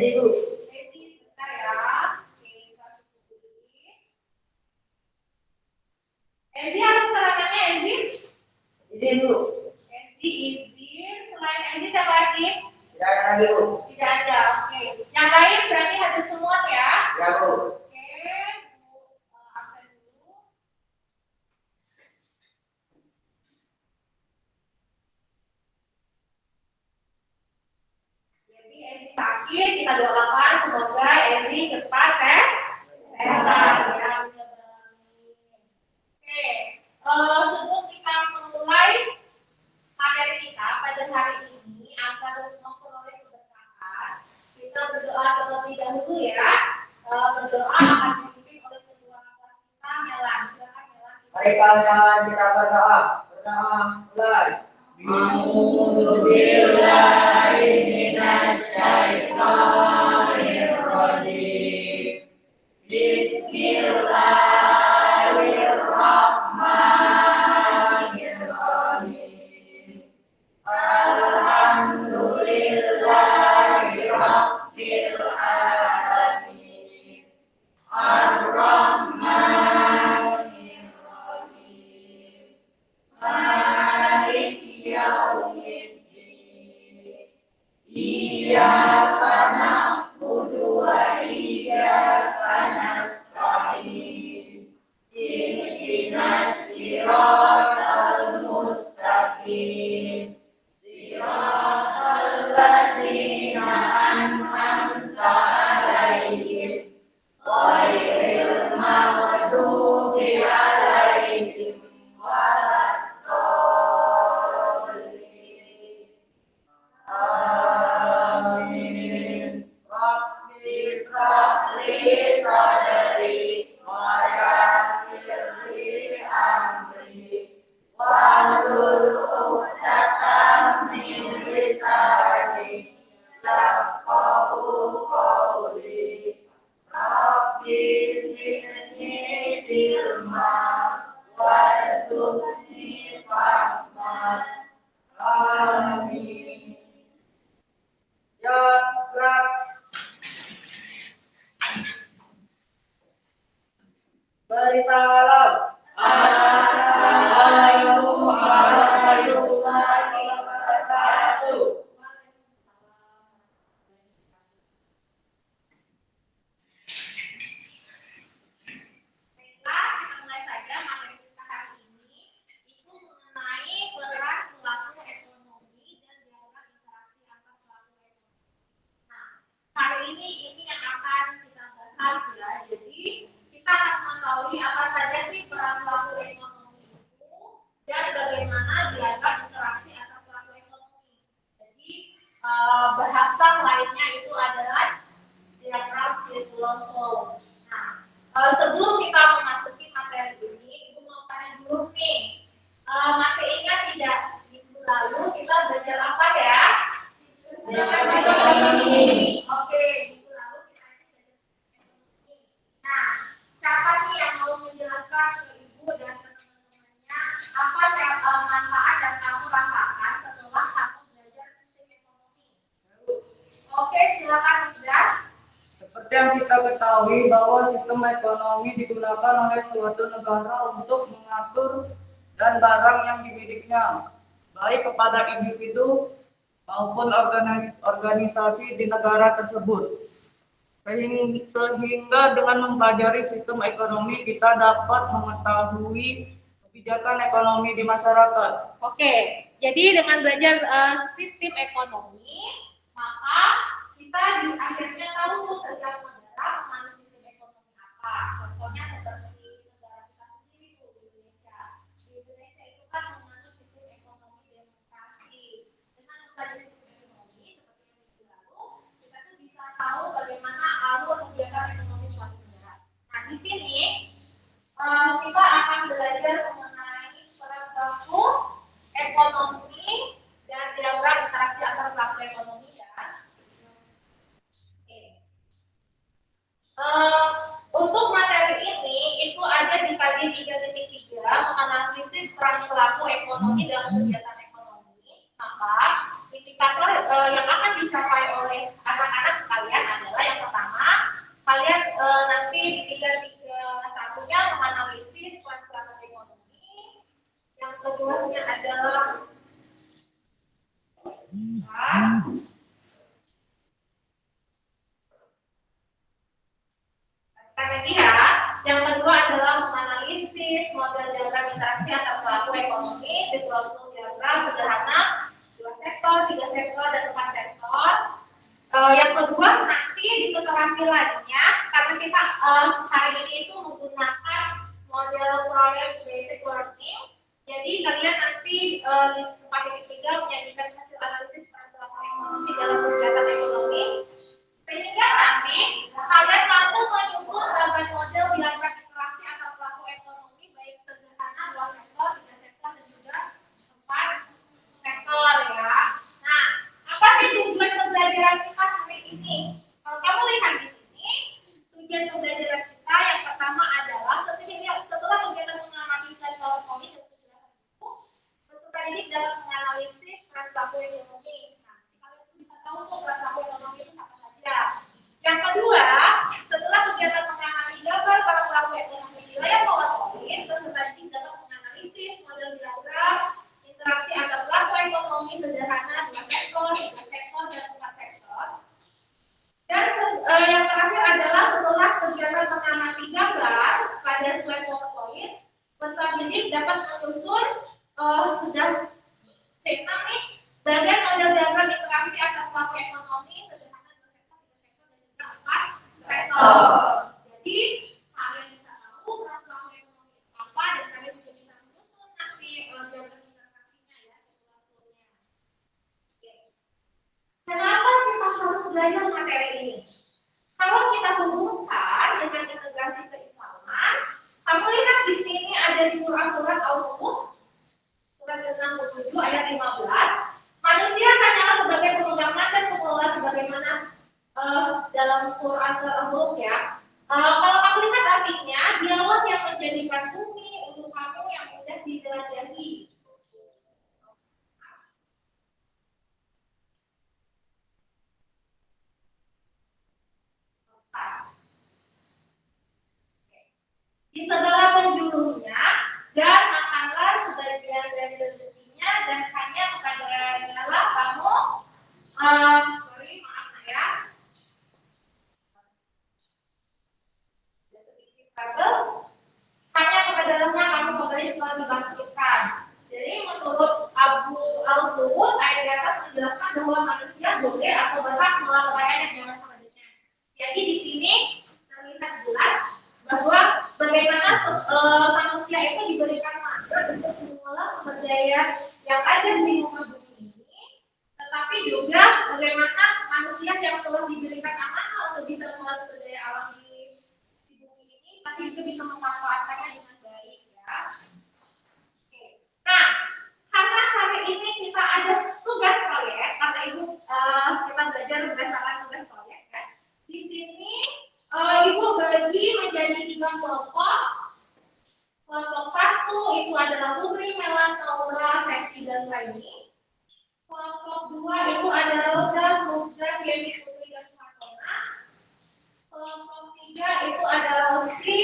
Edi Bu. Edi, bentar ya. Oke, Edi apa serangannya Edi? Izin Bu. Edi izin. Selain Edi siapa lagi? Tidak ada lagi Bu. Tidak ada. Oke. Yang lain berarti hadir semua ya? Ya Bu. Oke. Bu, absen dulu. Jadi Edi sakit, kita doakan semoga Edi cepat sehat ya. Oke, sebelum kita memulai materi kita pada hari ini agar memperoleh keberkahan, kita berdoa terlebih dahulu ya. Berdoa akan dipimpin oleh kedua kelas kita, Melan. Silakan Melan. Mari kawan-kawan kita berdoa. Bersama mulai. A'udzubillahi minasyaitonirrajim. Bismillahirrahmanirrahim. Alhamdulillahi rabbil alamin. Ar-Rahmanir-Rahim. Maliki yaumiddin. Iyyaka na'budu wa iyyaka nasta'in. Ihdinas siratal mustaqim. Siratal ladzina an'amta 'alaihim ghairil maghdubi 'alaihim waladdallin. Amin. Rabbi shrah li sadri wa yassir li amri wahlul 'uqdatam min lisani yafqahu qawli. Rabbi zidni ilma warzuqni fahma. Amin. Ya Rab. Beri salam. Assalamualaikum warahmatullahi wabarakatuh. Baiklah, kita mulai saja materi kita hari ini. Itu mengenai peran pelaku ekonomi dan dialog interaksi antar pelaku ekonomi. Nah, hari ini yang akan kita bahas ya. Jadi kita akan mengetahui apa saja sih peran pelaku ekonomi itu dan bagaimana dialog interaksi antar pelaku ekonomi. Jadi bahasa lainnya itu adalah diagram circular flow. Nah, sebelum kita memasuki materi ini, Ibu mau tanya dulu nih, masih ingat tidak minggu lalu kita belajar apa ya? Ekonomi. Oke, minggu lalu kita belajar ekonomi. Nah, siapa nih yang mau menjelaskan ke Ibu dan teman-temannya apa manfaat yang kamu rasakan setelah kamu belajar sistem ekonomi? Oke, silakan Indra. Seperti yang kita ketahui bahwa sistem ekonomi digunakan oleh suatu negara untuk mengatur dan barang yang dimilikinya, baik kepada individu maupun organisasi di negara tersebut. Sehingga dengan mempelajari sistem ekonomi kita dapat mengetahui kebijakan ekonomi di masyarakat. Oke, jadi dengan belajar sistem ekonomi, maka kita akhirnya tahu setiap negara mengalami sistem ekonomi apa. Contohnya seperti negara kita sendiri tuh di Indonesia. Di Indonesia itu kan mengalami sistem ekonomi demokrasi. Dengan mempelajari sistem ekonomi seperti yang minggu lalu, kita tuh bisa tahu bagaimana alur kegiatan ekonomi suatu negara. Nah, di sini kita akan belajar mengenai peran pelaku ekonomi dan diagram interaksi antar pelaku ekonomi ya. Untuk materi ini itu ada di pagi 3.3 menganalisis peran pelaku ekonomi dalam kegiatan ekonomi. Maka indikator yang akan dicapai oleh anak-anak sekalian Lagi ya, yang kedua adalah menganalisis model diagram interaksi antar pelaku ekonomi berbentuk diagram sederhana 2 sektor, 3 sektor, dan 4 sektor. Yang kedua nanti di keterampilannya, karena kita hari ini itu menggunakan model proyek basic learning, jadi kalian nanti di 4.3 menyajikan hasil analisis peran pelaku ekonomi dalam kegiatan ekonomi. Sehingga nanti kalian mampu menyusun gambar model diagram interaksi antar pelaku ekonomi baik sederhana 2 sektor, 3 sektor, dan juga 4 sektor ya. Nah, apa sih tujuan pembelajaran kita hari ini? Kalau kamu lihat di sini, tujuan pembelajaran kita yang pertama adalah setelah kegiatan menganalisa PowerPoint dan penjelasan itu, peserta didik dalam menganalisis peran pelaku ekonomi. Nah, kalian bisa tahu tuh peran pelaku ekonomi itu apa saja. Yang kedua, setelah kegiatan mengamati gambar para pelaku ekonomi di layar PowerPoint, peserta didik dapat menganalisis model diagram interaksi antar pelaku ekonomi sederhana 2 sektor, 3 sektor, dan 4 sektor. Dan yang terakhir adalah setelah kegiatan mengamati gambar pada slide PowerPoint, peserta didik dapat menyusun sudah C6 nih bagian model diagram interaksi antar pelaku ekonomi sederhana 2 sektor, 3 sektor, dan juga 4 sektor. Jadi kalian bisa tahu peran pelaku ekonomi itu apa dan kalian juga bisa menyusun nanti diagram interaksinya ya sesuatunya. Kenapa kita harus belajar materi ini? Kalau kita hubungkan dengan integrasi keislaman, kamu lihat di sini ada di surat Al-Mulk surat 67 ayat 15. Manusia hanyalah sebagai pemegang dan pengelola sebagaimana dalam Quran surat Al-Mulk ya. Kalau kamu lihat artinya, dialah yang menjadikan bumi untuk kamu yang mudah dijelajahi. Di segala penjurunya dan makanlah sebagian dari rezekinya dan hanya kepada-Dialah kamu hanya kepada-Dialah kamu kembali setelah dibangkitkan. Jadi menurut Abu Al-Suud ayat di atas menjelaskan bahwa manusia boleh atau berhak melakukan yang jangan selanjutnya. Jadi di sini terlihat jelas bahwa bagaimana manusia itu diberikan mandat untuk mengolah sumber daya yang ada di muka bumi ini, tetapi juga bagaimana manusia yang telah diberikan amanah untuk bisa mengolah sumber daya alam di bumi ini, tapi juga bisa memanfaatkannya dengan baik ya. Oke. Nah, karena hari ini kita ada tugas proyek, karena Ibu kita belajar berdasarkan tugas proyek kan. Di sini Ibu bagi menjadi 3 kelompok. Kelompok 1 itu adalah Putri, Melan, Naura, Seti, dan Raini. Kelompok 2 itu ada Roda, Mugdan, Yeni, Putri, dan Fatona. Kelompok 3 itu ada Rosti,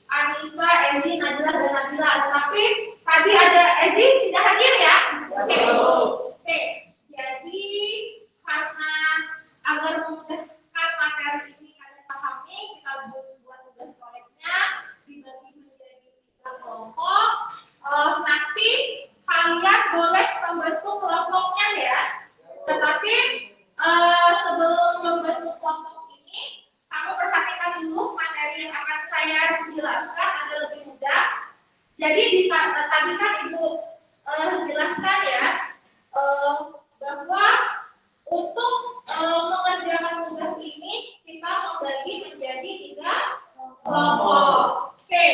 Anissa, Ezi, Najla, dan Nabila. Tetapi tadi ada Ezi tidak hadir ya? Oke. Jadi karena agar memudahkan materi ini kalian pahami, kita buat tugas proyeknya dibagi menjadi 3 kelompok. Nanti kalian boleh membentuk kelompoknya ya. Tetapi sebelum membentuk kelompok ini, kamu perhatikan dulu materi yang akan saya jelaskan agar lebih mudah. Jadi tadi kan Ibu jelaskan ya bahwa untuk mengerjakan tugas ini kita membagi menjadi 3 kelompok. Oke,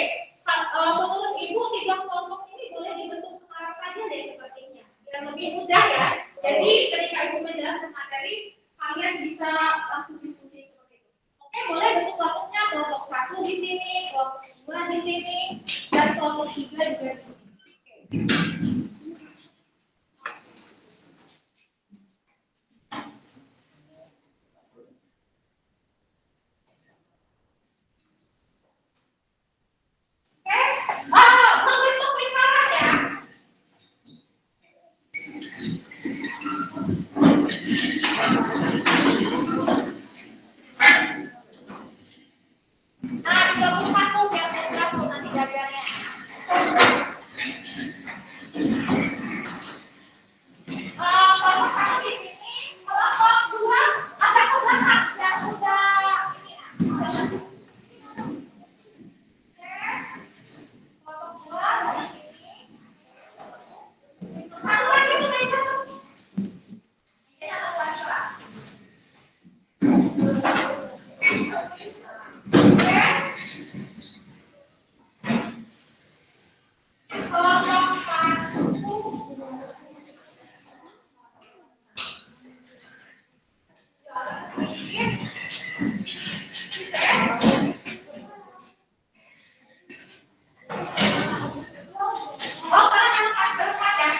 menurut Ibu 3 kelompok ini boleh dibentuk sekarang saja deh sepertinya, biar lebih mudah ya. Jadi ketika Ibu menjelaskan materi, kalian bisa langsung diskusi seperti itu. Oke, boleh bentuk kelompoknya, kelompok 1 di sini, kelompok 2 di sini, dan kelompok 3 juga di sini. Oke. Membentuk lingkaran ya. Oh, kalian akan berempat ya?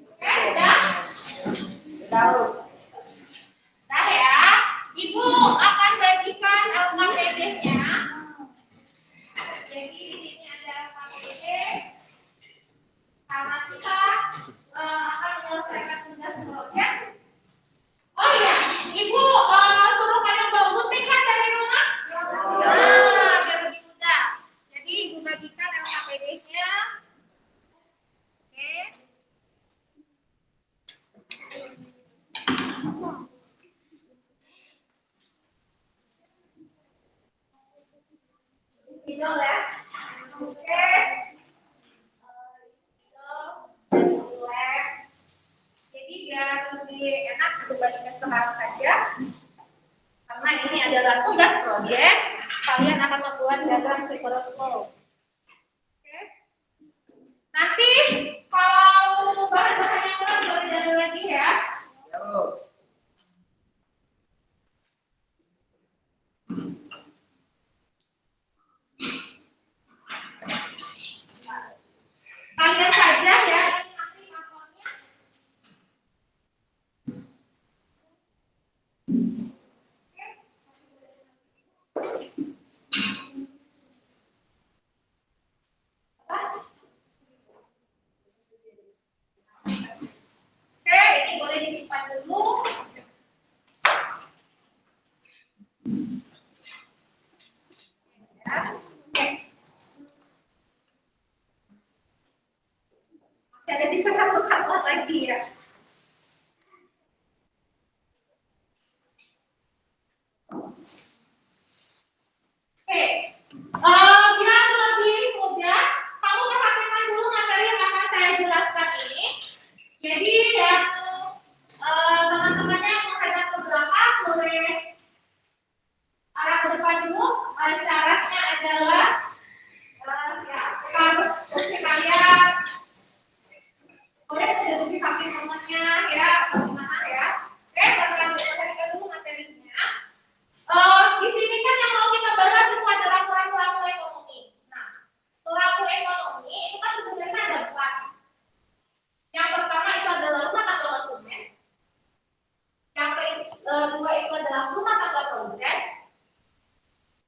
Oke, udah? Tahu. Nah ya, Ibu akan bagikan LKPD-nya. Jadi di sini ada LKPD. Karena kita akan menyelesaikan tugas proyek. Oh iya, Ibu suruh kalian bawa gunting kan dari rumah? Nah, biar lebih mudah. Jadi Ibu bagikan LKPD-nya. Oke. Hijau ya. Oke. Jadi biar lebih enak Ibu bagikan sekarang saja. Karena ini adalah tugas proyek, kalian akan membuat diagram circular flow. Oke. Nanti kalau bahan-bahannya kurang boleh diambil lagi ya. Tahu. Kalian saja ya, ini nanti masalahnya. Oke, ini boleh disimpan dulu. Ya. Oke. Masih ada sisa satu karton lagi ya. Oke, biar lebih mudah, kamu perhatikan dulu materi yang akan saya jelaskan ini. Jadi yang teman-temannya yang menghadap ke belakang boleh arah ke depan dulu. Caranya adalah ya, harus posisi kalian boleh duduk di samping temannya ya atau gimana ya. Oke, perhatikan dulu materinya. Di sini kan yang mau kita bahas itu adalah pelaku ekonomi. Nah, pelaku ekonomi itu kan sebenarnya ada 4. Yang pertama itu adalah rumah tangga konsumen. Yang kedua itu adalah rumah tangga produsen.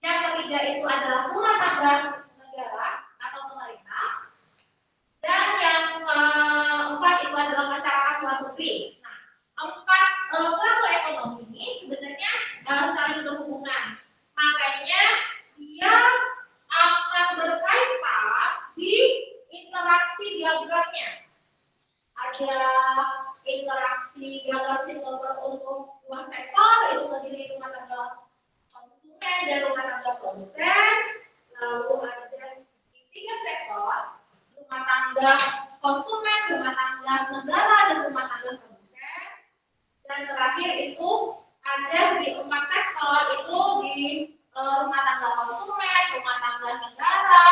Yang ketiga itu adalah rumah tangga negara atau pemerintah. Dan yang keempat itu adalah masyarakat luar negeri. Nah, 4 pelaku ekonomi ini sebenarnya saling berhubungan. Makanya dia akan berkaitan di interaksi diagramnya. Ada interaksi diagram circular untuk 2 sektor, itu terdiri rumah tangga konsumen dan rumah tangga produsen. Lalu ada di 3 sektor, rumah tangga konsumen, rumah tangga negara, dan rumah tangga produsen. Dan terakhir itu ada di 4 sektor, itu di rumah tangga konsumen, rumah tangga negara,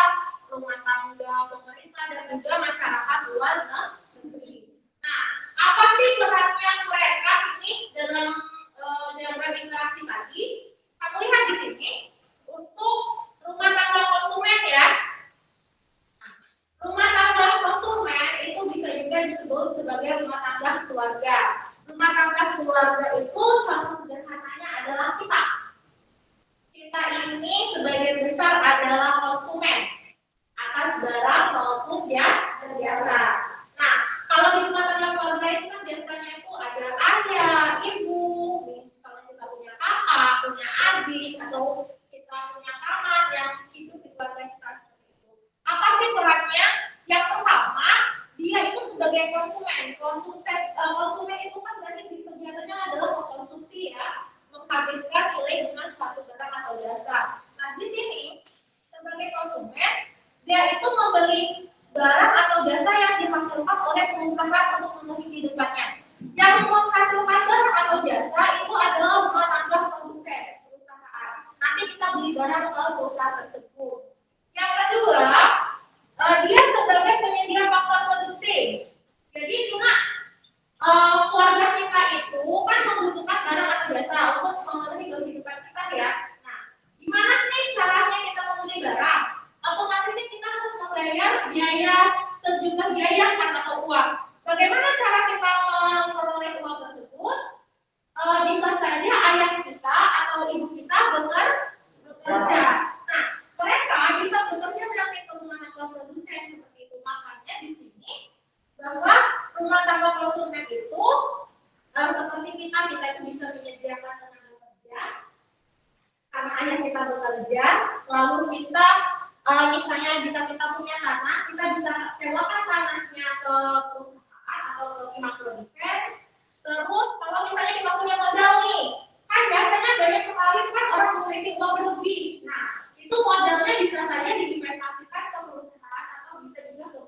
rumah tangga pemerintah, dan juga masyarakat luar negeri. Nah, apa sih perannya mereka ini dalam diagram interaksi tadi? Kamu lihat di sini untuk rumah tangga konsumen ya. Rumah tangga konsumen itu bisa juga disebut sebagai rumah tangga keluarga. Rumah tangga keluarga itu contoh sederhananya adalah kita. Kita ini sebagian besar adalah konsumen atas barang maupun jasa. Nah, kalau di rumah tangga keluarga itu kan biasanya itu ada ayah, ibu, misalnya kita punya kakak, punya adik, atau kita punya paman yang hidup di keluarga kita seperti itu. Apa sih perannya? Yang pertama, dia itu sebagai konsumen. Konsumen itu kan berarti kegiatannya adalah mengkonsumsi ya, menghabiskan nilai dengan suatu barang atau jasa. Nah, di sini sebagai konsumen, dia itu membeli barang atau jasa yang dihasilkan oleh perusahaan untuk memenuhi kehidupannya. Yang menghasilkan barang atau jasa itu adalah rumah tangga produsen, perusahaan. Nanti kita beli barang ke perusahaan tersebut. Yang kedua, dia sebagai penyedia faktor produksi. Jadi cuma keluarga kita itu kan uang. Bagaimana cara kita memperoleh uang tersebut? Bisa saja ayah kita atau ibu kita bekerja. Nah, mereka bisa bekerja sebagai rumah tangga produsen seperti itu. Makanya di sini bahwa rumah tangga konsumen itu seperti kita itu bisa menyediakan tenaga kerja karena ayah kita bekerja, lalu kita misalnya jika kita punya tanah, kita bisa sewakan tanahnya ke perusahaan atau ke pihak produsen. Terus kalau misalnya kita punya modal nih, kan biasanya banyak sekali kan orang memiliki uang berlebih. Nah, itu modalnya bisa saja diinvestasikan ke perusahaan atau bisa juga ke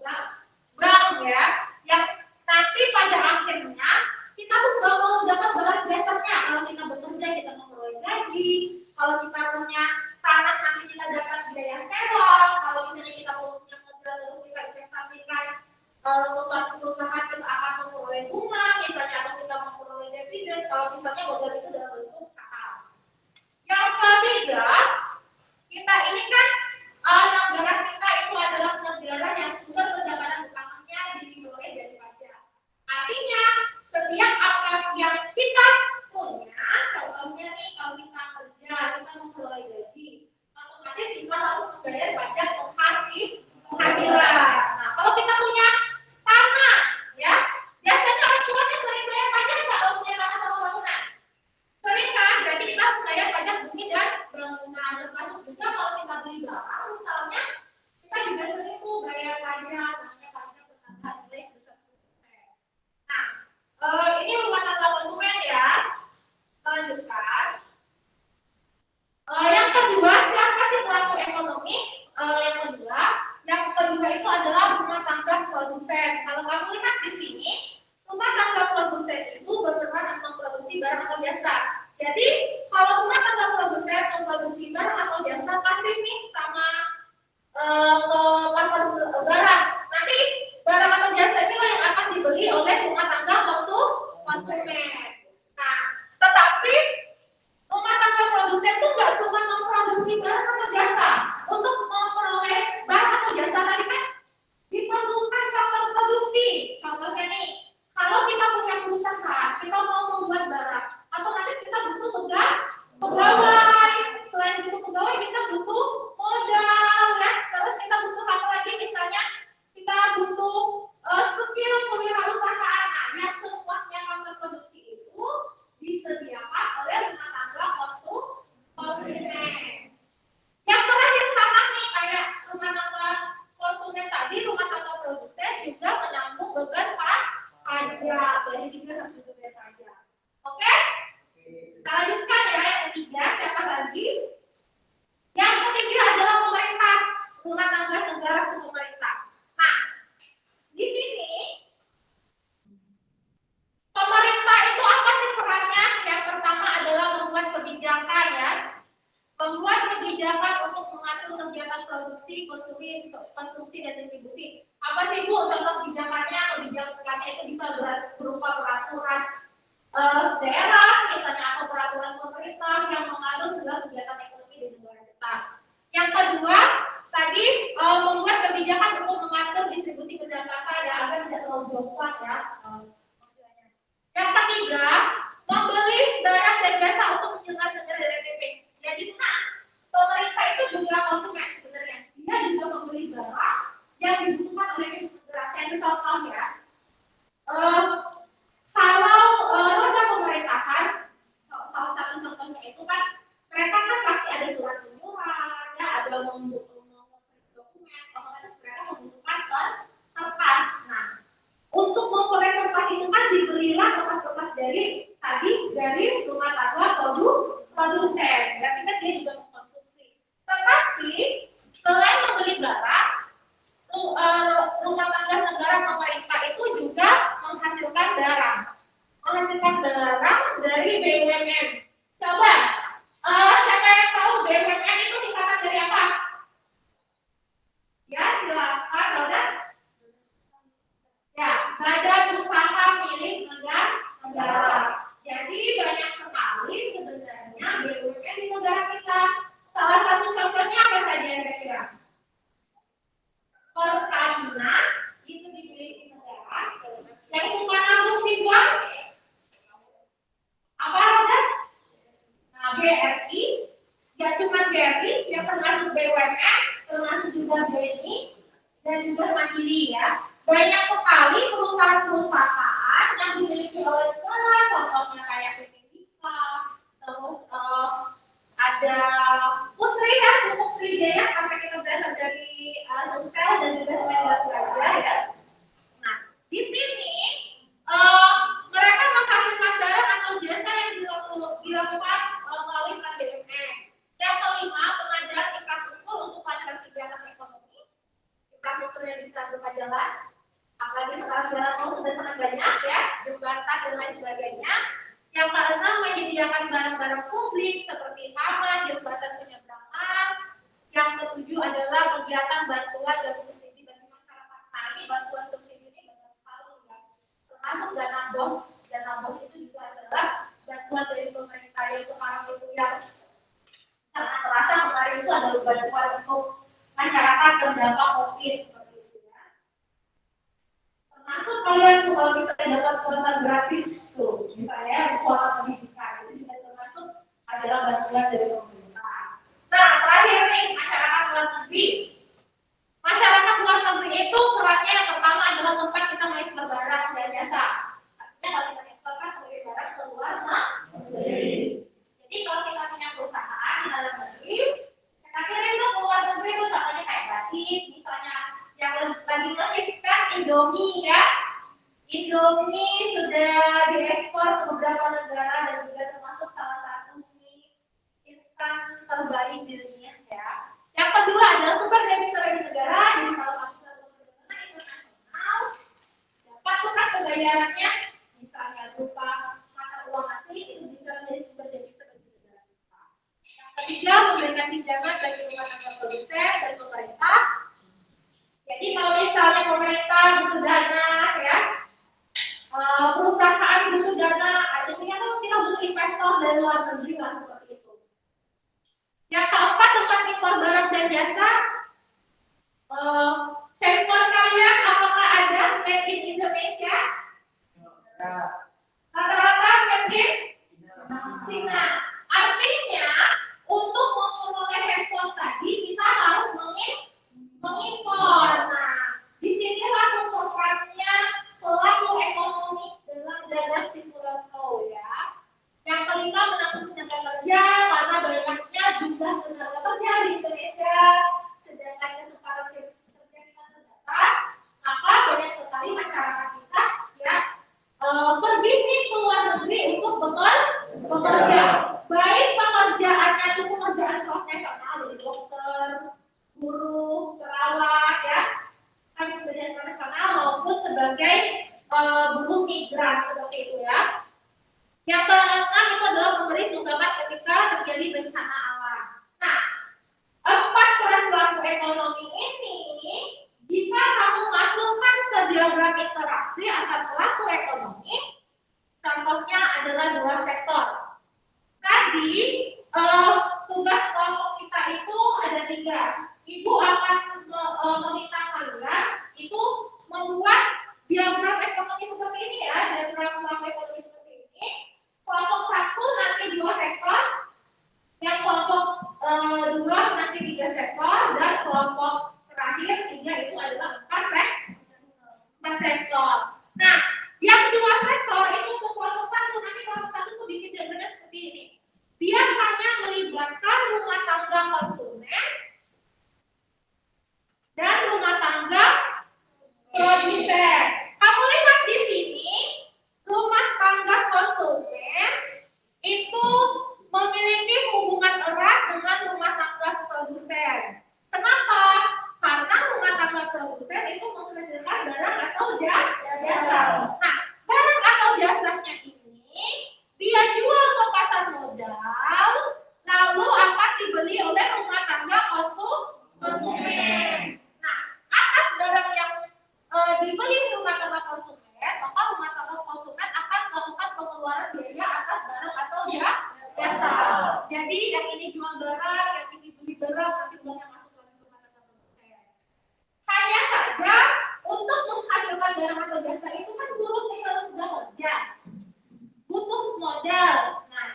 bank ya. Yang nanti pada akhirnya kita tuh bakal dapat balas dasarnya. Kalau kita bekerja kita memperoleh gaji. Kalau kita punya tanah nanti kita dapat biaya sewa. Kalau misalnya kita punya modal terus kita investasikan ke suatu perusahaan kita akan memperoleh bunga misalnya atau kita memperoleh dividen kalau misalnya modal itu dalam bentuk saham. Yang ketiga, kita ini kan negara kita itu adalah negara yang sumber pendapatan utamanya diperoleh dari pajak. Artinya setiap apa yang kita punya, contohnya nih kalau kita kerja, kita memperoleh gaji, otomatis kita harus membayar pajak penghasilan. Nah, kalau kita punya tanah, ya, biasanya orang tua nih sering bayar pajak nggak kalau punya tanah sama bangunan? Sering kan? Berarti kita harus bayar pajak bumi dan bangunan. Termasuk juga kalau kita beli barang, misalnya kita juga sering tuh bayar pajak, namanya pajak bertambah nilai sebesar 10%. Nah, ini rumah tangga konsumen ya. Lanjutkan. Yang kedua, siapa sih pelaku ekonomi? Yang kedua itu adalah rumah tangga produsen. Kalau kamu lihat di sini, rumah tangga produsen itu berperan memproduksi barang atau jasa. Jadi, kalau rumah tangga produsen memproduksi barang atau jasa, pasti nih sama ke pasar barang. Nanti barang atau jasa itu yang akan dibeli oleh rumah tangga konsumen. Nah, tetapi rumah tangga produsen itu nggak cuma memproduksi barang atau jasa. Untuk memperoleh barang atau jasa tadi kan diperlukan faktor produksi. Contohnya nih, kalau kita punya perusahaan, kita mau membuat barang, otomatis kita butuh pegawai. Selain butuh pegawai, kita butuh modal, ya. Terus kita butuh apa lagi? Misalnya kita butuh skill kewirausahaan. Nah, yang semuanya faktor produksi itu disediakan oleh rumah tangga konsumen. Yang terakhir sama nih kayak rumah tangga konsumen tadi, rumah tangga produsen juga menanggung beban pajak. Jadi juga harus bayar pajak. Oke? Kita lanjutkan ya yang ketiga, siapa lagi? Yang ketiga adalah pemerintah, rumah tangga negara ke pemerintah. Nah, di sini pemerintah itu apa sih perannya? Yang pertama adalah membuat kebijakan ya. Membuat kebijakan untuk mengatur kegiatan produksi, konsumsi dan distribusi. Apa sih Bu contoh kebijakannya? Kebijakannya itu bisa berupa peraturan daerah, misalnya atau peraturan pemerintah yang mengatur segala kegiatan ekonomi di negara kita. Yang kedua, tadi membuat kebijakan untuk mengatur distribusi ke Jakarta ya agar tidak terlalu jauhan ya. Yang ketiga, membeli barang dan jasa untuk menjelaskan negara dari TP. Jadi, pemerintah itu juga konsumen sebenarnya. Dia juga membeli barang yang dibutuhkan oleh negara. Saya ambil contoh ya. Kalau roda pemerintahan, salah satu contohnya itu kan mereka kan pasti ada surat menyurat, ya ada membutuhkan dokumen, otomatis mereka membutuhkan kertas. Nah, untuk memperoleh kertas itu kan dibelilah kertas-kertas dari rumah tangga produsen. Berarti kan dia juga mengkonsumsi. Tetapi selain membeli barang, rumah tangga negara pemerintah itu juga menghasilkan sudah sangat banyak ya, jembatan dan lain sebagainya. Yang keenam menyediakan barang-barang publik seperti taman, jembatan penyeberangan. Yang ketujuh adalah kegiatan bantuan dan subsidi bagi masyarakat. Nah, ini bantuan subsidi ini banyak sekali ya. Termasuk dana BOS. Dana BOS itu juga adalah bantuan dari pemerintah yang sekarang itu yang sangat terasa kemarin itu adalah bantuan untuk masyarakat terdampak COVID seperti itu ya. Termasuk kalian tuh kalau misalnya dapat kuota gratis tuh, misalnya kuota pendidikan itu juga termasuk adalah bantuan dari pemerintah. Nah, terakhir nih masyarakat luar negeri. Masyarakat luar negeri itu perannya yang pertama adalah tempat kita mengekspor barang dan jasa. Artinya kalau kita eksporkan sebagai barang ke luar negeri. Jadi kalau kita punya perusahaan di dalam negeri, kita kirim ke luar negeri itu contohnya kayak batik, misalnya yang lagi ngehits kan Indomie ya. Indomie sudah diekspor ke beberapa negara dan juga termasuk salah satu mie instan terbaik di dunia ya. Yang kedua adalah sumber daya bagi negara, jadi kalau masuk ke negara internasional dapat tukar pembayarannya, misalnya berupa mata uang asli itu bisa menjadi sumber daya bagi negara kita. Yang ketiga memberikan pinjaman bagi rumah tangga produsen dan pemerintah. Jadi kalau misalnya pemerintah butuh dana ya, perusahaan butuh dana, artinya kan kita butuh investor dari luar negeri lah seperti itu. Yang keempat tempat impor barang dan jasa. Handphone kalian apakah ada made in Indonesia? Rata-rata made in China. Artinya untuk memperoleh handphone tadi kita harus mengimpor. Nah, disinilah tempatnya pelaku ekonomi dalam circular flow ya. Yang kelima menanggung tenaga kerja karena banyaknya jumlah tenaga kerja di Indonesia, sedangkan kesetaraan kerja kita terbatas, maka banyak sekali masyarakat kita ya pergi ke luar negeri untuk bekerja. Baik pekerjaannya itu pekerjaan profesional dari dokter, guru, perawat ya, kan pekerjaan profesional maupun sebagai buruh migran seperti itu ya. Yang keenam itu adalah memberi sumbangan ketika terjadi bencana alam. Nah, empat peran pelaku ekonomi ini, jika kamu masukkan ke diagram interaksi antar pelaku ekonomi, contohnya adalah dua sektor. Tadi tugas kelompok kita itu ada 3. Ibu akan meminta kalian itu membuat diagram ekonomi seperti ini ya, diagram pelaku ekonomi seperti ini. Kelompok 1 nanti 2 sektor, yang kelompok 2 nanti 3 sektor, dan kelompok terakhir 3 itu adalah 4 sektor. Nah, yang 2 sektor itu untuk kelompok 1, nanti kelompok 1 itu bikin diagramnya seperti ini. Dia hanya melibatkan rumah tangga konsumen dan rumah tangga produsen. Kamu lihat di sini, rumah tangga konsumen itu memiliki hubungan erat dengan rumah tangga produsen. Kenapa? Karena rumah tangga produsen itu menghasilkan barang atau jasa. Nah, barang atau jasanya ini dia jual ke pasar modal, lalu akan dibeli oleh rumah tangga konsumen. Nah, atas barang yang dibeli rumah tangga konsumen, maka rumah tangga konsumen akan melakukan pengeluaran biaya atas barang atau jasa. Jadi yang ini jual barang, yang ini beli barang, nanti uangnya masuk ke rumah tangga konsumen. Hanya saja untuk menghasilkan barang atau jasa itu kan buruh kita sudah kerja, butuh modal. Nah,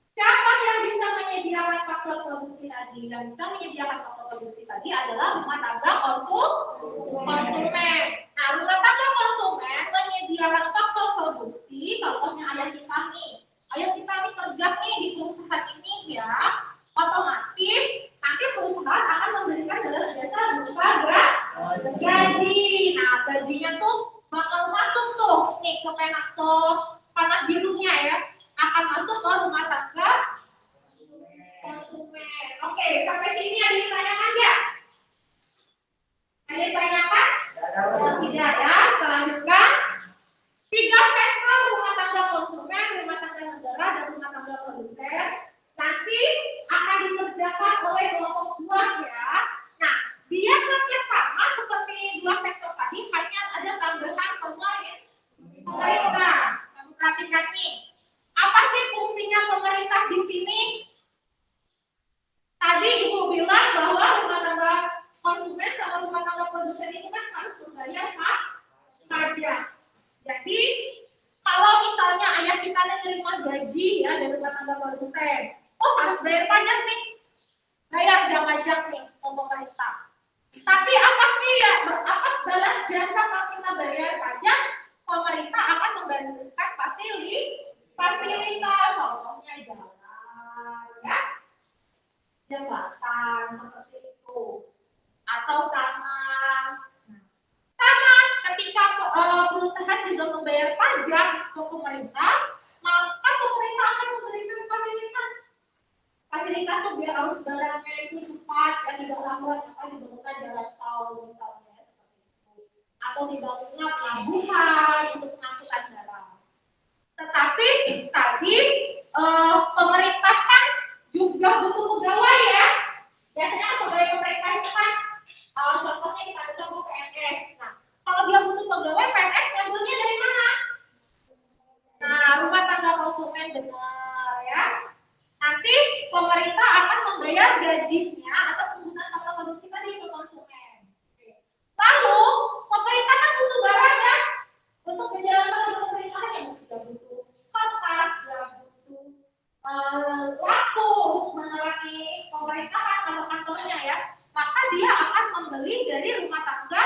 siapa yang bisa menyediakan faktor produksi tadi? Yang bisa menyediakan faktor produksi tadi adalah rumah tangga konsumen. Nah, rumah tangga konsumen menyediakan faktor produksi. Contohnya ayah kita nih kerja nih di perusahaan ini ya, otomatis nanti perusahaan akan memberikan jasa berupa gaji. Nah, gajinya tuh bakal masuk tuh nih ke penaktos panah birunya ya, akan masuk ke rumah tangga konsumen. Oke, sampai sini ada yang tanyakan ya? Ada yang tanyakan? Tidak ya. Selanjutnya Jadi kalau misalnya ayah kita menerima gaji ya dari rumah tangga produsen, oh harus bayar pajak nih, bayar dia pajak nih ke pemerintah. Tapi apa sih ya, apa balas jasa kalau kita bayar pajak? Pemerintah akan memberikan fasilitas, contohnya jalan, ya, jembatan seperti itu, atau taman. Sama ketika perusahaan juga membayar pajak ke pemerintah, maka pemerintah akan memberikan fasilitas tuh biar arus barangnya itu cepat dan tidak lambat, maka dibangunkan jalan tol misalnya seperti itu, atau dibangunnya pelabuhan untuk pengangkutan barang. Tetapi tadi pemerintah kan juga butuh pegawai ya. Biasanya pegawai pemerintah itu kan contohnya kita contoh PNS. Nah, kalau dia butuh pegawai, PNS ngambilnya dari mana? Nah, rumah tangga konsumen, benar ya. Nanti pemerintah akan membayar gajinya atas penggunaan harta produksi tadi ke konsumen. Lalu pemerintah kan butuh barang ya untuk menjalankan roda pemerintahan, yang tidak butuh kertas, tidak butuh lampu untuk menerangi pemerintahan kantor-kantornya ya. Maka dia akan membeli dari rumah tangga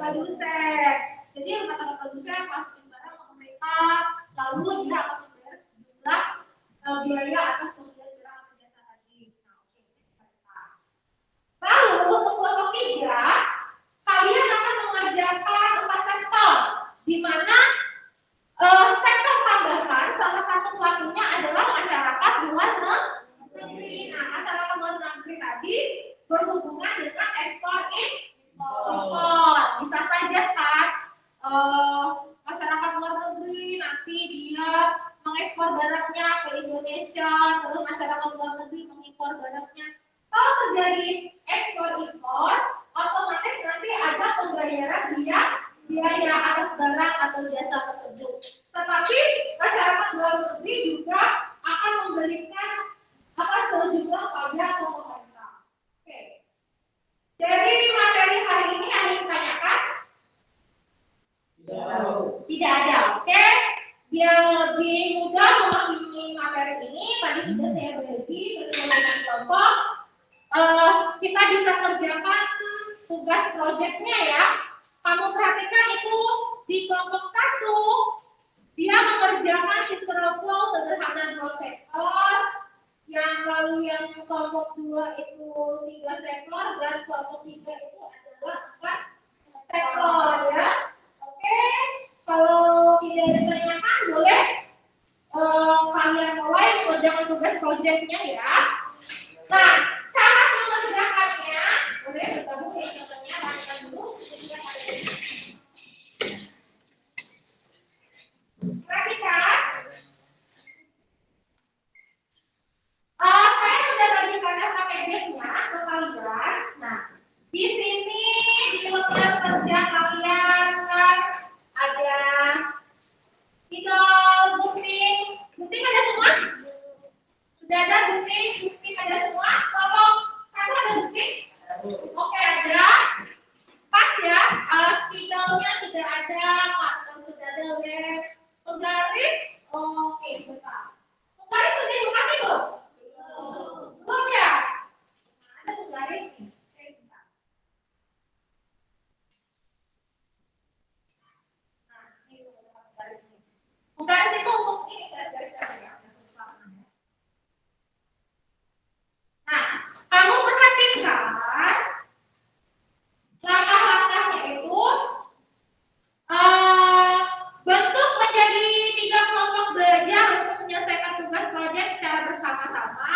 produsen. Jadi rumah tangga produsen masukin barang ke pemerintah, lalu dia akan membayar sejumlah biaya atas pembelian barang atau jasa tadi. Lalu untuk kelompok 3, kalian akan mengerjakan 4 sektor, di mana sektor tambahan salah satu pelakunya adalah masyarakat luar negeri. Nah, masyarakat luar negeri tadi berhubungan dengan ekspor impor. Bisa saja kan masyarakat luar negeri nanti dia mengekspor barangnya ke Indonesia, terus masyarakat luar negeri mengimpor barangnya. Kalau terjadi ekspor impor, otomatis nanti ada pembayaran biaya atas barang atau jasa tersebut. Tetapi masyarakat luar negeri juga akan memberikan sejumlah pajak ke pemerintah. Oke. Dari materi hari ini ada yang ditanyakan? Tidak ada. Oke. Biar lebih mudah memahami materi ini, tadi sudah saya bagi sesuai dengan kelompok. Kita bisa kerjakan tugas proyeknya ya. Kamu perhatikan itu di kelompok 1, dia mengerjakan sistem flow sederhana 2 sektor. Yang lalu yang kelompok 2 itu 3 sektor dan kelompok 3 itu adalah 4 sektor ya. Oke, kalau tidak ditanyakan boleh kalian mulai mengerjakan tugas proyeknya ya. Nah, cara mengerjakannya boleh bergabung ya contohnya, lakukan dulu. Perhatikan. Saya sudah bagikan PDF-nya ke kalian. Nah, di sini di lembar kerja kalian kan ada gunting ada semua? Sudah ada gunting ada semua? Kalau kamu ada gunting? Oke, ada. Pas ya, spidolnya sudah ada, marker sudah ada, penggaris. Oke, sebentar. Penggaris sudah dikasih belum? Belum ya? Ada penggaris nih. Oke, bentar. Nah, ini ada penggaris nih. Penggaris itu untuk ini garis-garis ya. Nah, kamu perhatikan langkah-langkahnya itu bentuk menjadi 3 kelompok belajar untuk menyelesaikan tugas proyek secara bersama-sama.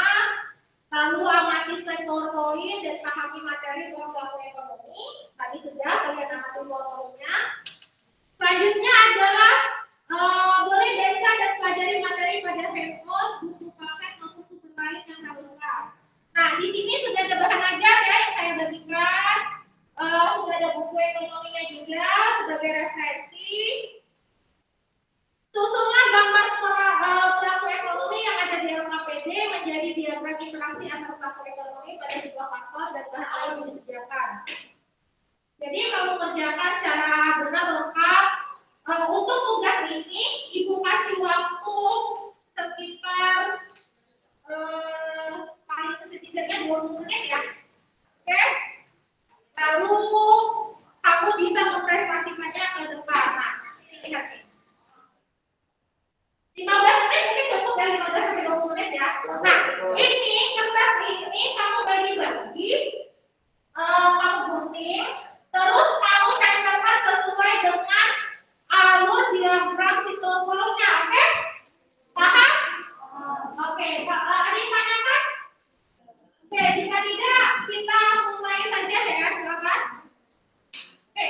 Lalu amati slide PowerPoint dan pahami materi pelaku ekonomi. Tadi sudah kalian amati PowerPoint-nya. Selanjutnya adalah boleh baca dan pelajari materi pada handphone, buku paket maupun sumber lain yang relevan. Nah, di sini sudah ada bahan ajar ya yang saya bagikan. Sudah ada buku ekonominya juga sebagai referensi. Susunlah gambar pelaku ekonomi yang ada di LKPD menjadi diagram interaksi antar pelaku ekonomi pada sebuah kantor dan bahan lain yang disediakan. Jadi kalau mengerjakan secara benar lengkap untuk lihat nih. 15 menit mungkin cukup dari 15 sampai 20 menit ya. Nah, ini kertas ini kamu bagi-bagi, kamu gunting, terus kamu tempelkan sesuai dengan alur diagram sitopolnya, oke? Paham? Oke, ada yang tanyakan? Oke, jika tidak, kita mulai saja ya, silakan. Oke,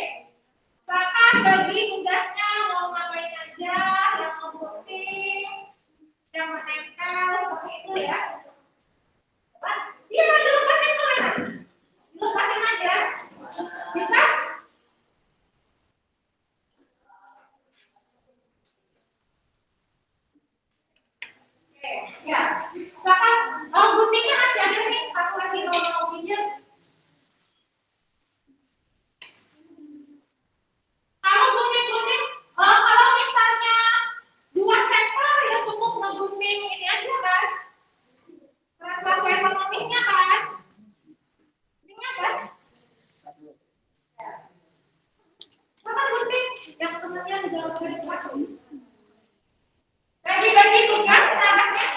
silakan bagi tugasnya mau ngapain aja, yang mau gunting, yang menempel, seperti itu ya. Iya, dilepasin kemana? Dilepasin aja. Bisa? Oke, ya. Silakan, guntingnya ada nih, aku kasih nomor-nomornya. Kalau gunting-gunting, kalau misalnya 2 sektor ya cukup ngegunting ini aja kan. Pelaku ekonominya kan. Ingat kan? Sama gunting yang temennya di dalam pelaku. Bagi-bagi tugas caranya.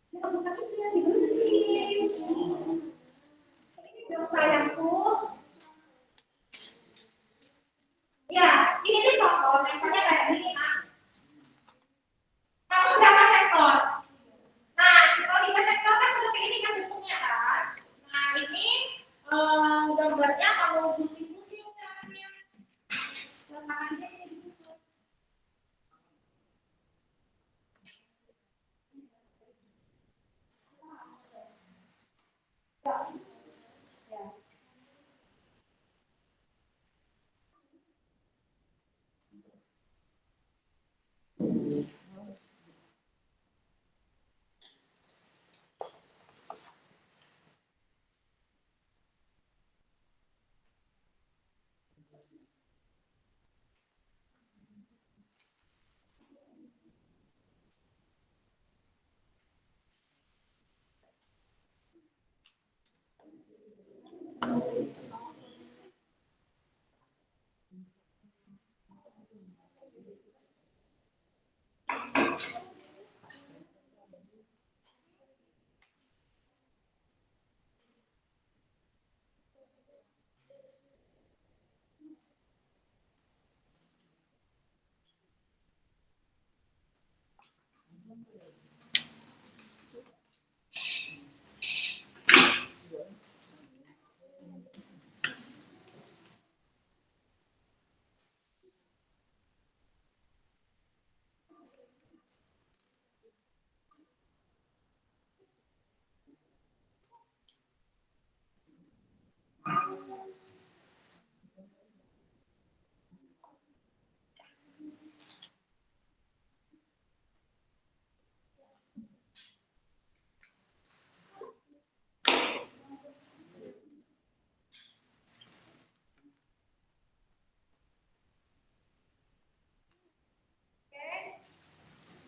Jangan bukan itu yang digunting. Ini dong sayangku. Ya, ini tuh contoh, contohnya kayak gini, Nak. Kamu berapa sektor? Nah, kalau 5 sektor kan seperti ini kan bentuknya kan. Nah, ini gambarnya kalau gunting-gunting caranya. Letakkan aja ini di situ. Ya.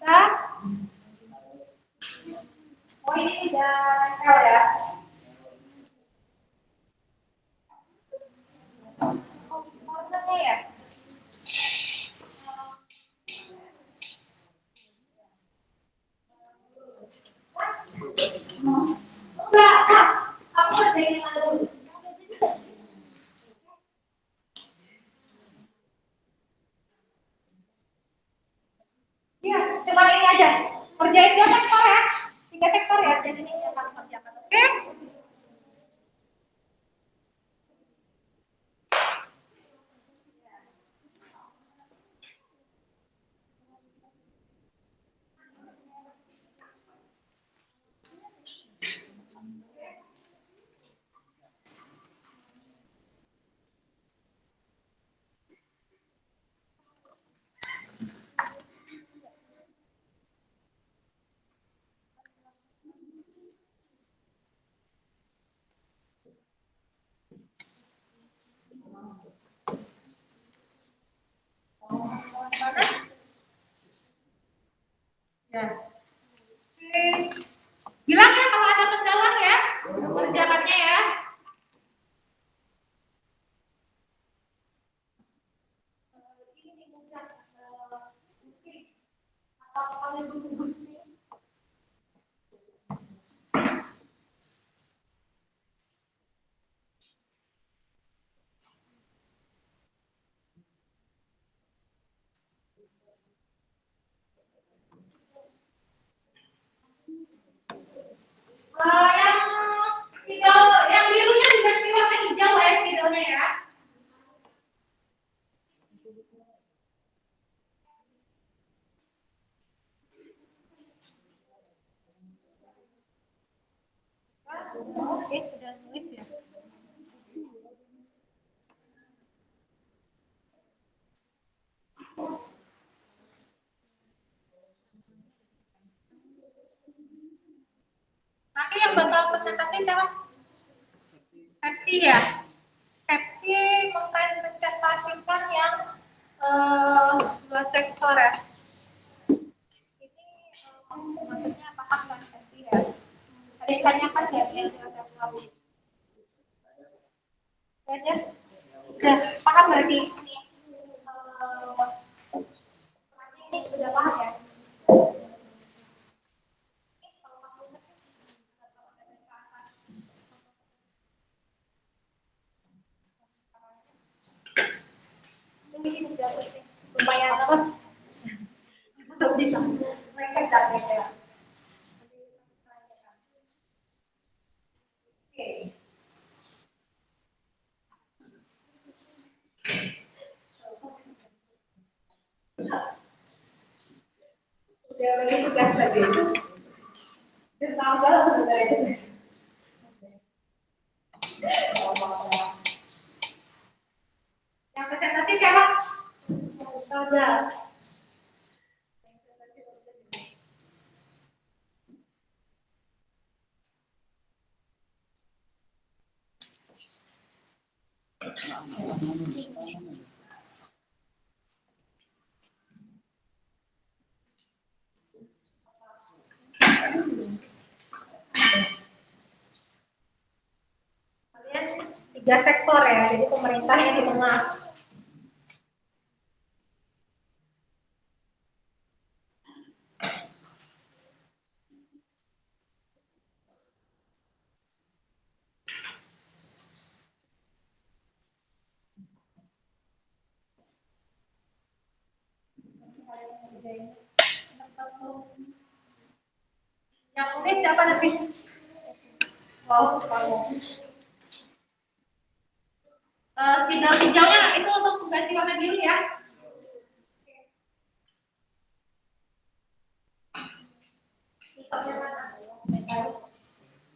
Bisa? Oh, ini udah nempel ya. Oh, warnanya ya. Enggak, Kak. Aku kerjain yang ada dulu. Iya, cuma ini aja. Kerjain 2 sektor ya. 3 sektor ya. Jadi ini yang kamu kerjakan. Oke? Yang birunya diganti warna hijau ya videonya ya. Oke, sudah nulis ya. Nanti yang bakal presentasi siapa? Septi ya. Septi mempresentasikan yang dua sektor ya. Ini maksudnya paham kan Septi ya? Ada yang tanyakan ya yang dua sektor? Ya, udah paham berarti? Ini udah paham ya? Ini udah pasti lumayan apa? Belum bisa. Mereka capek ya. Oke. Udah bagi tugas lagi. Dan tahu salah sudah itu. Yang presentasi siapa? Saudara. Kalian 3 sektor ya, jadi pemerintah yang di tengah. Yang udah siapa nanti? Wow, kamu. Spidol hijaunya itu untuk ganti warna biru ya.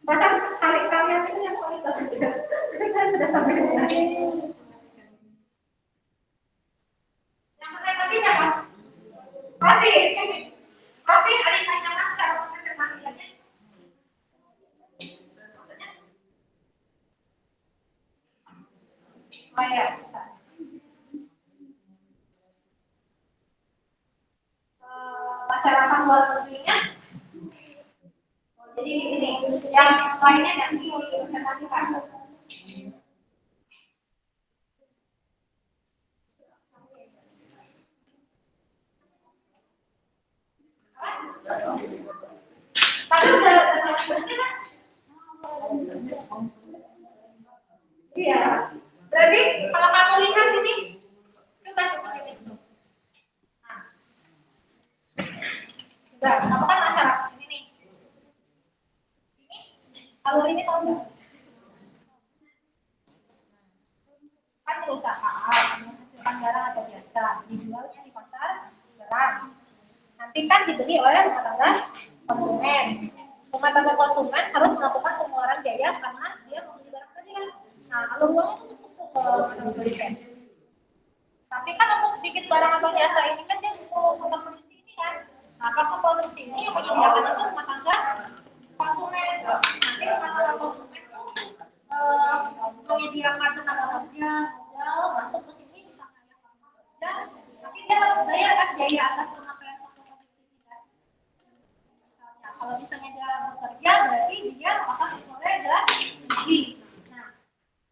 Bahkan kalian itu yang paling tidak. Kita sudah sampai di mana? Yang presentasi siapa? Masih ada yang tanyakan cara presentasinya? Oh ya. Masyarakat luar negerinya. Jadi ini yang lainnya nanti dipresentasikan. Kalau udah bersih kan? Iya. Berarti kalau kamu lihat ini, coba seperti itu. Enggak, kamu kan masyarakat ini nih. Kalau ini tahu nggak? Kan perusahaan menghasilkan barang atau jasa, dijualnya di pasar barang. Nanti kan dibeli oleh rumah tangga konsumen. Rumah tangga konsumen harus melakukan pengeluaran biaya karena dia membeli barang tadi kan. Nah, kalau uangnya itu masuk ke produsen. Tapi kan untuk bikin barang atau jasa ini kan dia butuh produksi ini kan. Nah, kalau produksi ini yang menyediakan itu rumah tangga konsumen. Nanti rumah tangga konsumen itu menyediakan tenaga kerja, modal masuk ke sini dan nanti dia harus bayar kan biaya atas pemakaian produksi kan. Misalnya, kalau misalnya dia bekerja berarti dia akan memperoleh gaji. Nah,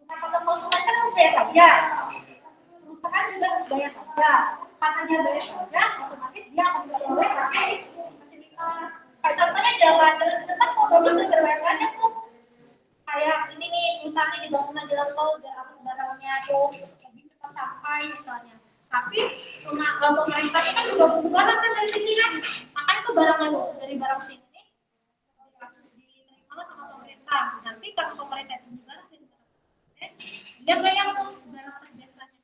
rumah tangga konsumen kan harus bayar pajak. Perusahaan juga harus bayar pajak. Karena dia bayar pajak, otomatis dia boleh kasih fasilitas. Kayak contohnya jalan-jalan di depan kok bagus dan berbanyak aja tuh. Kayak ini nih, misalnya dibangun jalan tol biar arus barangnya tuh lebih cepat sampai misalnya. Tapi pemerintahnya kan juga butuh barang kan dari sini kan. Makanya tuh barangnya tuh dari barang sini diterima sama pemerintah. Nanti kalau pemerintah itu juga dia bayar tuh barang biasanya.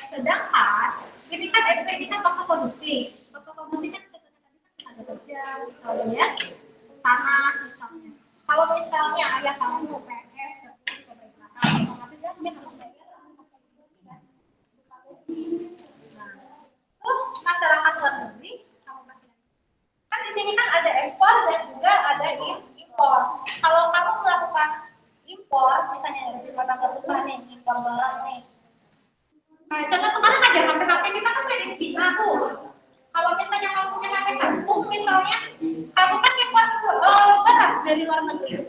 Sedangkan ini kan FP ini kan faktor produksi. Faktor produksi kan contohnya tadi kan tenaga kerja, misalnya tanah misalnya. Kalau misalnya ayah kamu PNS kerja di pemerintahan, otomatis kan dia harus bayar. Nah, terus masyarakat luar negeri, kan di sini kan ada ekspor dan juga ada impor. Kalau kamu melakukan impor, misalnya dari kota perusahaan nih, impor barang nih. Nah, contoh sekarang aja HP kita kan dari Cina tuh. Kalau misalnya kamu punya HP Samsung misalnya, kamu kan impor barang dari luar negeri.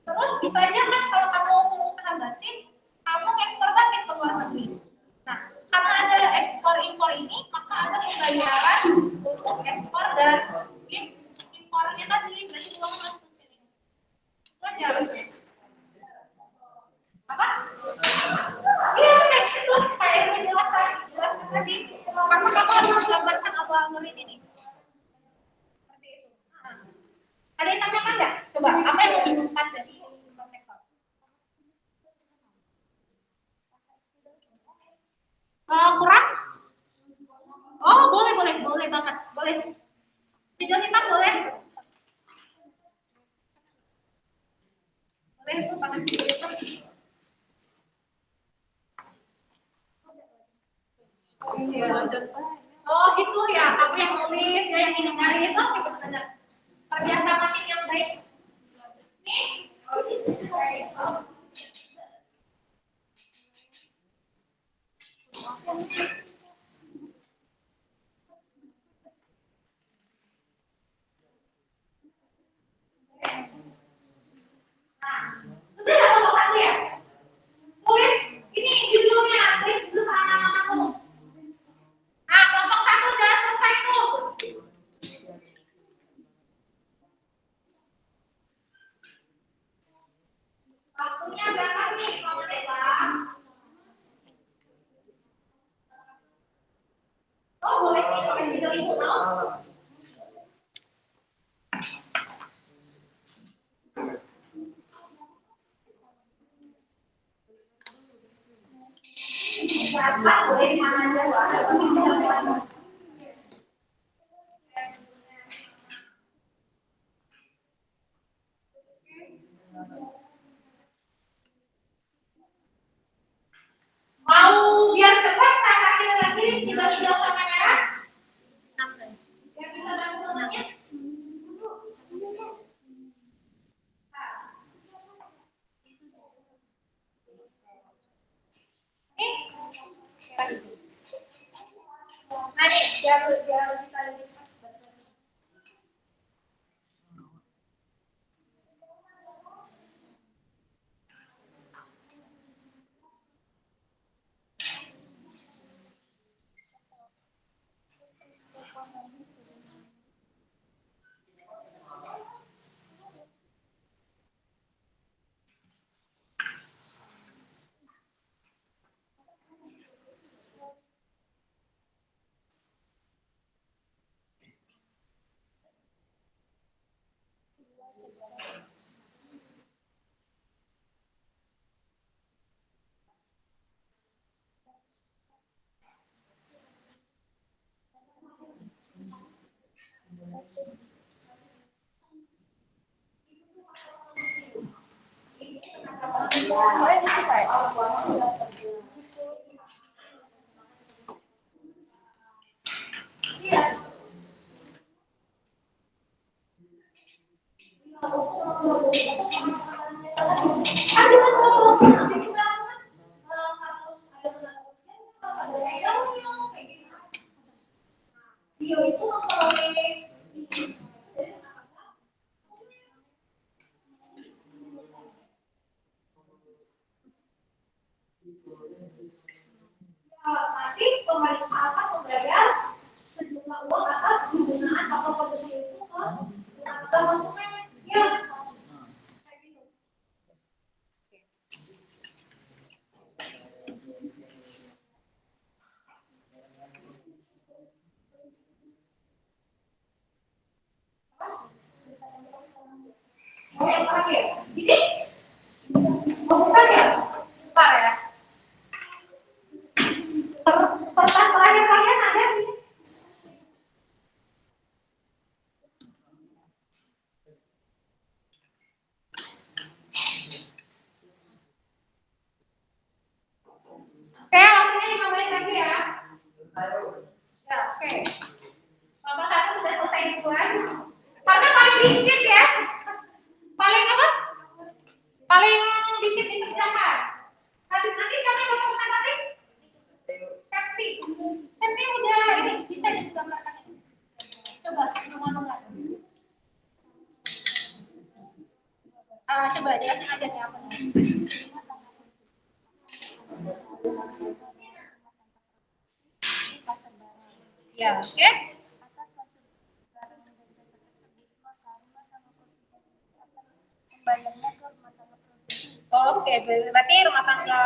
Terus bisa aja kan kalau kamu pengusaha batik, kamu ekspor batik ke luar negeri. Nah, karena ada ekspor impor ini, maka ada pembayaran untuk ekspor dan impornya tadi berarti uang masuk. Itu aja harusnya. Apa? Iya, kayak gitu. Kayak yang dijelaskan tadi. Karena kamu harus menggambarkan awal ini nih. Seperti itu. Nah, ada yang tanyakan nggak? Coba, apa yang membingungkan dari konektor? Kurang? Oh, boleh banget, boleh. Video hitam boleh? Boleh itu pakai video hitam. Oh, itu ya, aku yang nulis, ya yang ini garis, oh gitu benar. Kerjasama tim yang baik. Nih, oh gitu. Sudah kelompok satu ya? Tulis ini judulnya, tulis dulu sama nama kamu. Nah, kelompok satu udah selesai tuh. Waktunya berapa nih? Kalau Pak? Oh, boleh nih sampai 3.000 mau. Berapa boleh di mana aja, Pak? Mau biar cepat saya kasih lagi hijau-hijau sama merah. Yang bisa bantu namanya? Nah, nih, biar bisa lebih cepat. Nanti pemerintah akan membayar penggunaan faktor produksi itu ke konsumen. Ya. Kayak gitu. Yang terakhir, ini bukan ya, bentar ya. Kertas terakhir kalian ada di Oke, waktunya 5 menit lagi ya. Ya, oke. Bapak satu sudah selesai duluan. Karena paling dikit ya. Paling apa? Paling dikit dikerjakan. Nanti siapa yang lakukan nanti? Septi. Septi udah ini bisa digambarkan ini. Coba ngomong-ngomong. Coba jelasin aja nih apa nih. Ya, oke. Oke, berarti rumah tangga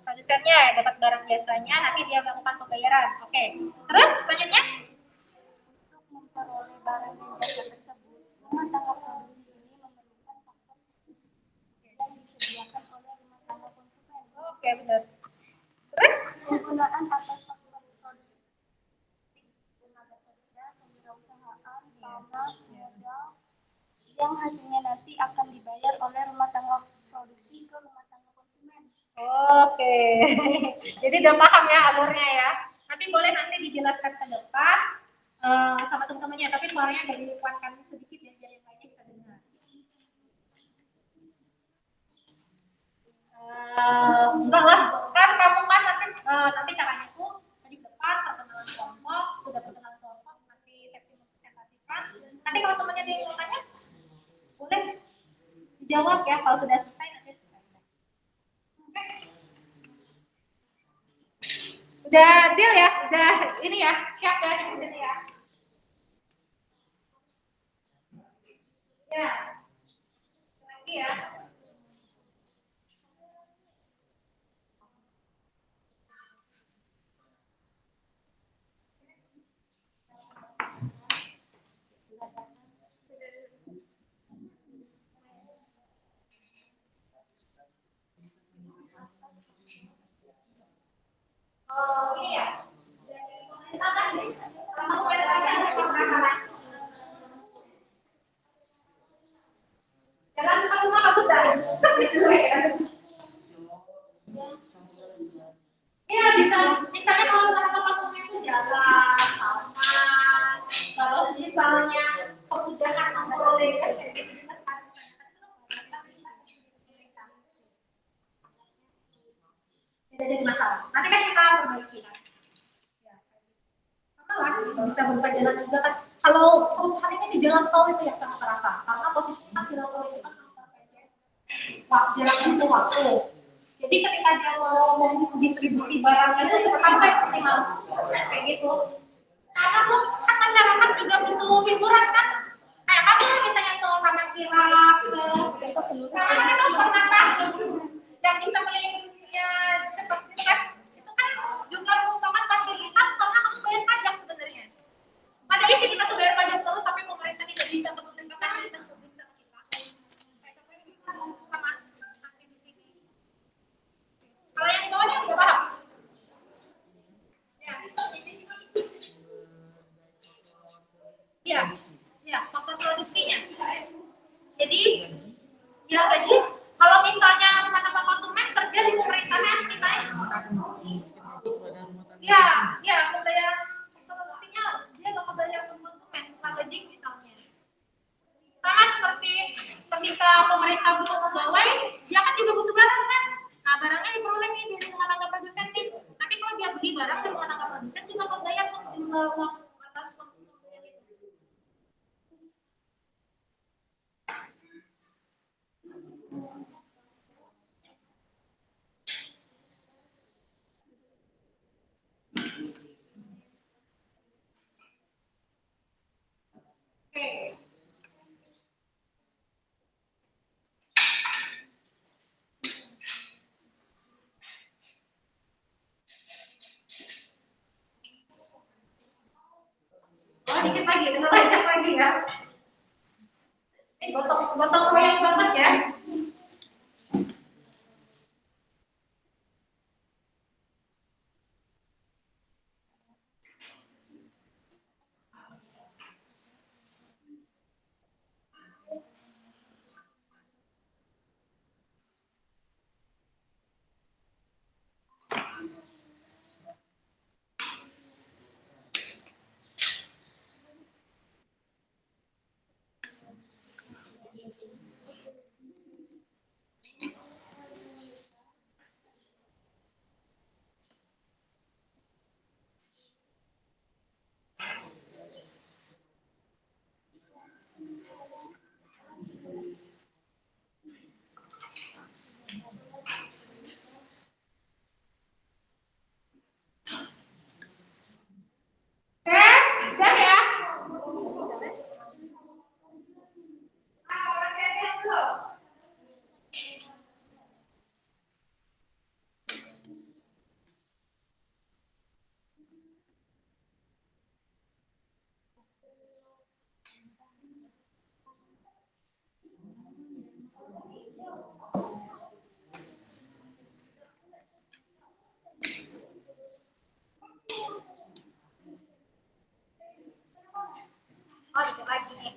produsennya dapat barang jasanya, nanti dia melakukan pembayaran. Oke. Terus selanjutnya? Untuk memperoleh barang dan jasa tersebut, rumah tangga produksi ini memerlukan faktor yang disediakan oleh rumah tangga konsumen. Oke, benar. Terus penggunaan atas faktor produksi, tenaga kerja, kewirausahaan, tanah, modal, yang hasilnya nanti akan dibayar oleh rumah tangga produksi ke rumah tangga konsumen. Oke, jadi udah paham ya alurnya ya. Nanti boleh nanti dijelaskan ke depan sama teman-temannya, tapi suaranya dari dikuatkan sedikit ya biar yang lainnya bisa dengar. Enggak lah, kan kamu kan nanti caranya itu tadi depan perkenalan kelompok, sudah perkenalan kelompok nanti Septi mempresentasikan. Nanti kalau temannya ditanya boleh dijawab ya kalau sudah selesai nanti selesai. Oke. Udah deal ya, udah ini ya, siap ya ikutin ya. Ya, lagi ya. Oh ini ya. Jalan depan rumah bagus dah. Iya bisa. Misalnya kalau kata konsumen itu jalan, taman, terus misalnya pekerjaan boleh kan kayak gitu. Tidak jadi masalah. Nanti kan kita perbaiki kan. Bisa berupa jalan juga kan. Kalau perusahaan ini di jalan tol itu yang sangat terasa. Karena posisinya jalan tol itu kan jalan itu waktu. Jadi ketika dia mau distribusi barangnya itu cepat sampai optimal. Kayak gitu. Karena kan masyarakat juga butuh hiburan kan. Kayak kamu misalnya ke Taman Kirap, ke karena itu pernah yang bisa melingkupnya cepat gitu kan. Itu kan juga merupakan fasilitas karena kamu bayar pajak sebenarnya. Padahal sih kita tuh bayar pajak terus tapi pemerintah tidak bisa memberikan fasilitas publik sama kita. Sama nanti di sini. Kalau yang di bawahnya udah paham? Ya, iya, iya, faktor produksinya. Jadi, ya gaji. Kalau misalnya rumah tangga konsumen kerja ya. Ini gotong royong banget ya. Udah ya. Oh, dikit lagi nih.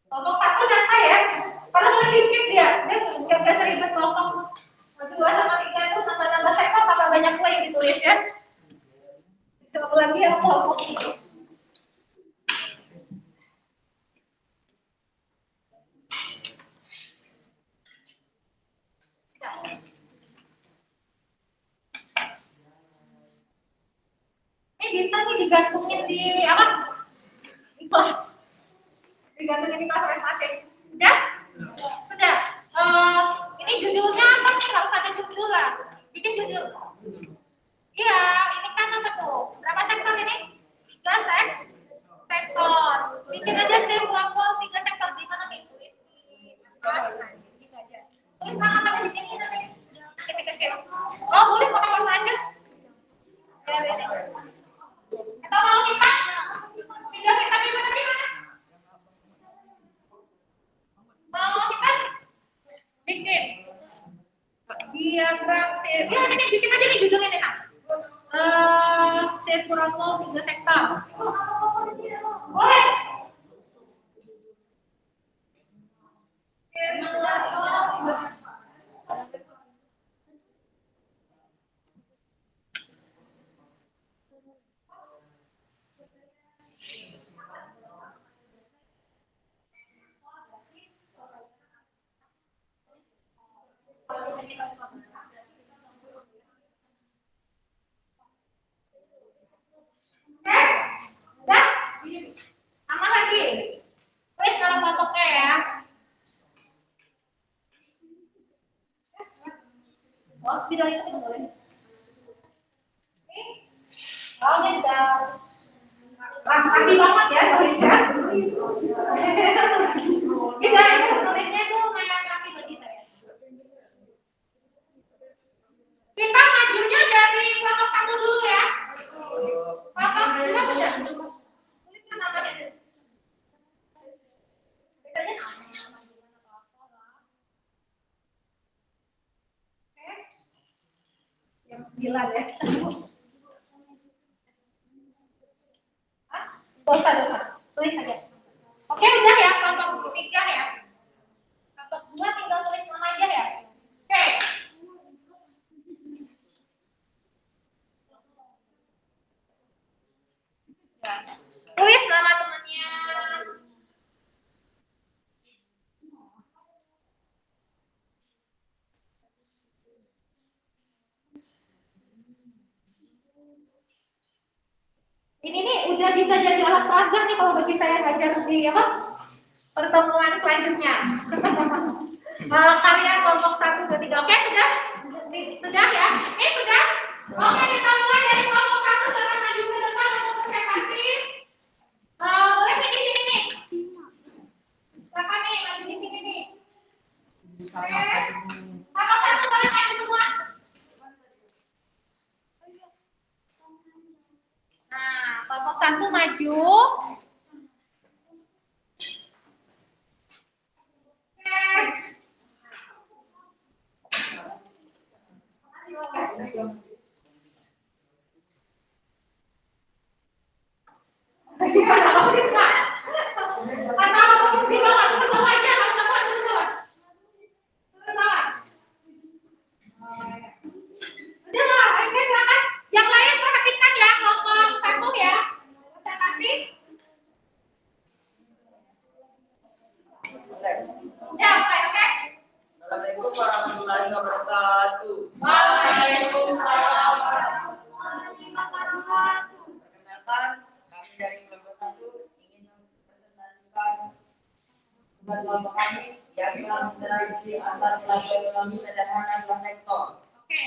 Kelompok satu nyata ya. Kalau mau dikit dia nggak berasa ribet kelompok 2 sama 3 itu nambah-nambah sektor tambah banyak pula yang ditulis ya. Coba lagi yang kelompok ini. Ini bisa nih digantungin di apa? Di kelas. Digantungin di kelas masing-masing. Sudah? Sudah. Ini judulnya apa nih? Nggak usah ada judul lah. Bikin judul. Iya, ini kan apa tuh? Berapa sektor ini? 3 sektor. Bikin aja sih kelompok 3 sektor di mana nih? Tulis di kertas. Nah, gitu aja. Tulis nama kamu di sini nanti. Kecil-kecil. Oh, boleh pakai warna aja. Ya, ini. Atau mau kita? Tinggal kita gimana? Mau kita? Bikin. Diagram sirkel. Ya, ini bikin aja nih judulnya nih, Kak. Sirkulatol 3 sektor. Boleh. Udah? Sama lagi. Tulis nama kelompoknya ya. Oh, tidak itu boleh. Oh, tidak. Rapi banget ya tulisnya. Tidak, itu tulisnya itu lumayan rapi bagi saya. Kita majunya dari kelompok 1 dulu ya. Kelompok 2 sudah. Tuliskan namanya dulu. Yang 9 ya. Dosa. Tulis saja. Oke, udah ya, kelompok 3 ya. Kelompok 2 tinggal tulis nama aja ya. Oke. Tulis nama temannya. Ini nih udah bisa jadi alat pelajar nih kalau bagi saya ngajar di apa pertemuan selanjutnya. Kalian kelompok 1, 2, 3. Oke, sudah? Sudah ya? Ini sudah? Oke, kita mulai dari kelompok 1 sekarang maju ke depan untuk presentasi. Boleh di sini nih. Siapa nih? kelompok 1 maju. Yang lain perhatikan ya, kelompok 1 ya. Konsentrasi. Ya, oke. Assalamualaikum warahmatullahi wabarakatuh. Waalaikumsalam warahmatullahi wabarakatuh. Perkenalkan, kami dari kelompok 1 ingin mempresentasikan tugas kelompok kami yang telah interaksi antar pelaku ekonomi sederhana dua sektor. Oke.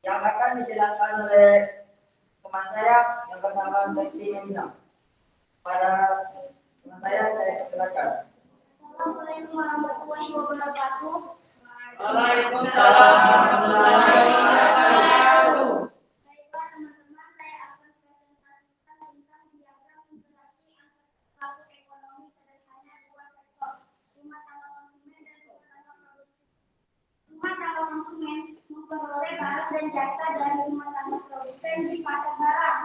Yang akan dijelaskan oleh teman saya yang bernama Sekti Nomina. Pada teman saya persilakan. Assalamualaikum warahmatullahi wabarakatuh. Waalaikumsalam warahmatullahi wabarakatuh. Baiklah teman-teman, saya akan presentasikan tentang diagram interaksi antar pelaku ekonomi sederhana dua sektor, rumah tangga konsumen dan rumah tangga produksi. Rumah tangga konsumen memperoleh barang dan jasa dari rumah tangga produsen di pasar barang.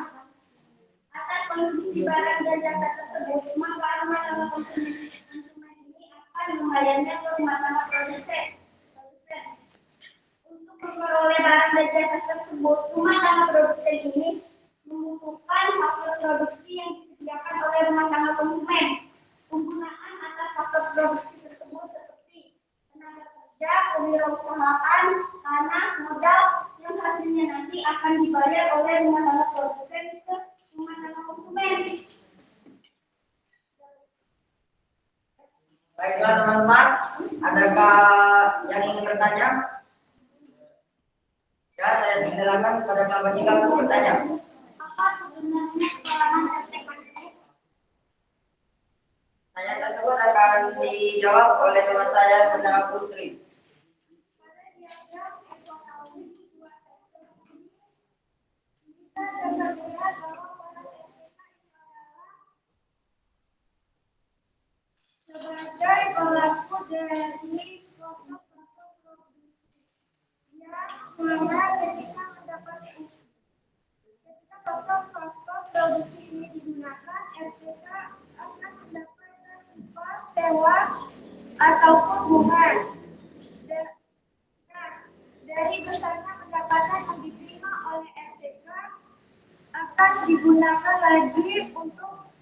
Atas konsumsi barang dan jasa tersebut, maka rumah tangga konsumen ini akan membayarnya ke rumah tangga produsen. Untuk memperoleh barang dan jasa tersebut, rumah tangga produsen ini membutuhkan faktor produksi yang disediakan oleh rumah tangga konsumen. Penggunaan atas faktor produksi tersebut seperti tenaga kerja, kewirausahaan, tanah, modal yang hasilnya nanti akan dibayar oleh rumah tangga produsen ke rumah tangga konsumen. Baiklah teman-teman, adakah yang ingin bertanya? Ya, saya persilakan kepada kelompok 3 untuk bertanya. Apa sebenarnya kalangan STKD? Tanya tersebut akan dijawab oleh teman saya bernama Putri. Pada diagram ekonomi dua sektor ini, kita dapat melihat bahwa para STK adalah sebagai pelaku dari kelompok produksi yang mana ketika faktor produksi ini digunakan, RPK akan mendapatkan upah sewa ataupun bunga. Dari besarnya pendapatan yang diterima oleh RPK akan digunakan lagi untuk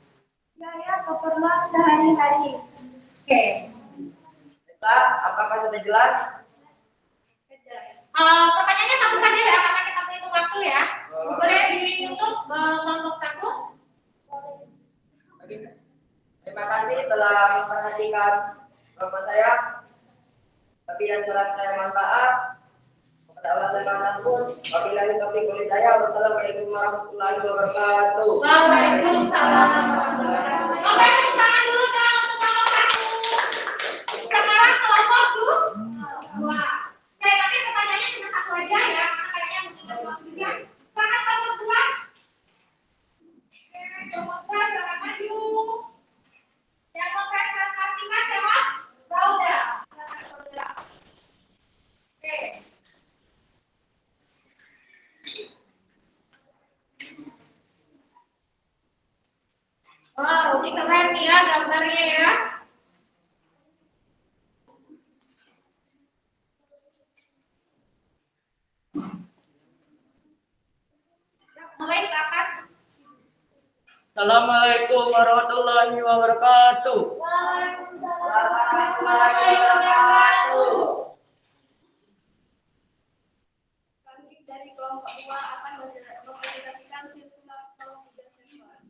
biaya keperluan sehari-hari. Oke. Baiklah, apakah sudah jelas? Pertanyaannya satu saja ya, karena kita hitung waktu ya. Boleh ditutup kelompok 1. Terima kasih telah memperhatikan kelompok saya. Tapi yang jelas saya mohon maaf. Kepada Allah dan manapun. Wabillahi taufiq wal hidayah. Wassalamualaikum warahmatullahi wabarakatuh. Waalaikumsalam warahmatullahi wabarakatuh. Oke, tepuk tangan dulu untuk kelompok 1. Sekarang kelompok 2. Oke, tapi pertanyaannya cuma satu aja ya, karena kayaknya mungkin waktunya. Sekarang kelompok 2. Oke, kelompok 2 silakan maju. Yang mau saya presentasikan siapa? Rauda. Silakan Rauda. Oke. Wow, ini keren nih ya gambarnya ya. Mulai silakan. Assalamualaikum warahmatullahi wabarakatuh. Waalaikumsalam warahmatullahi wabarakatuh. Kami dari kelompok 2 akan mempresentasikan sirkular flow 3 sektor.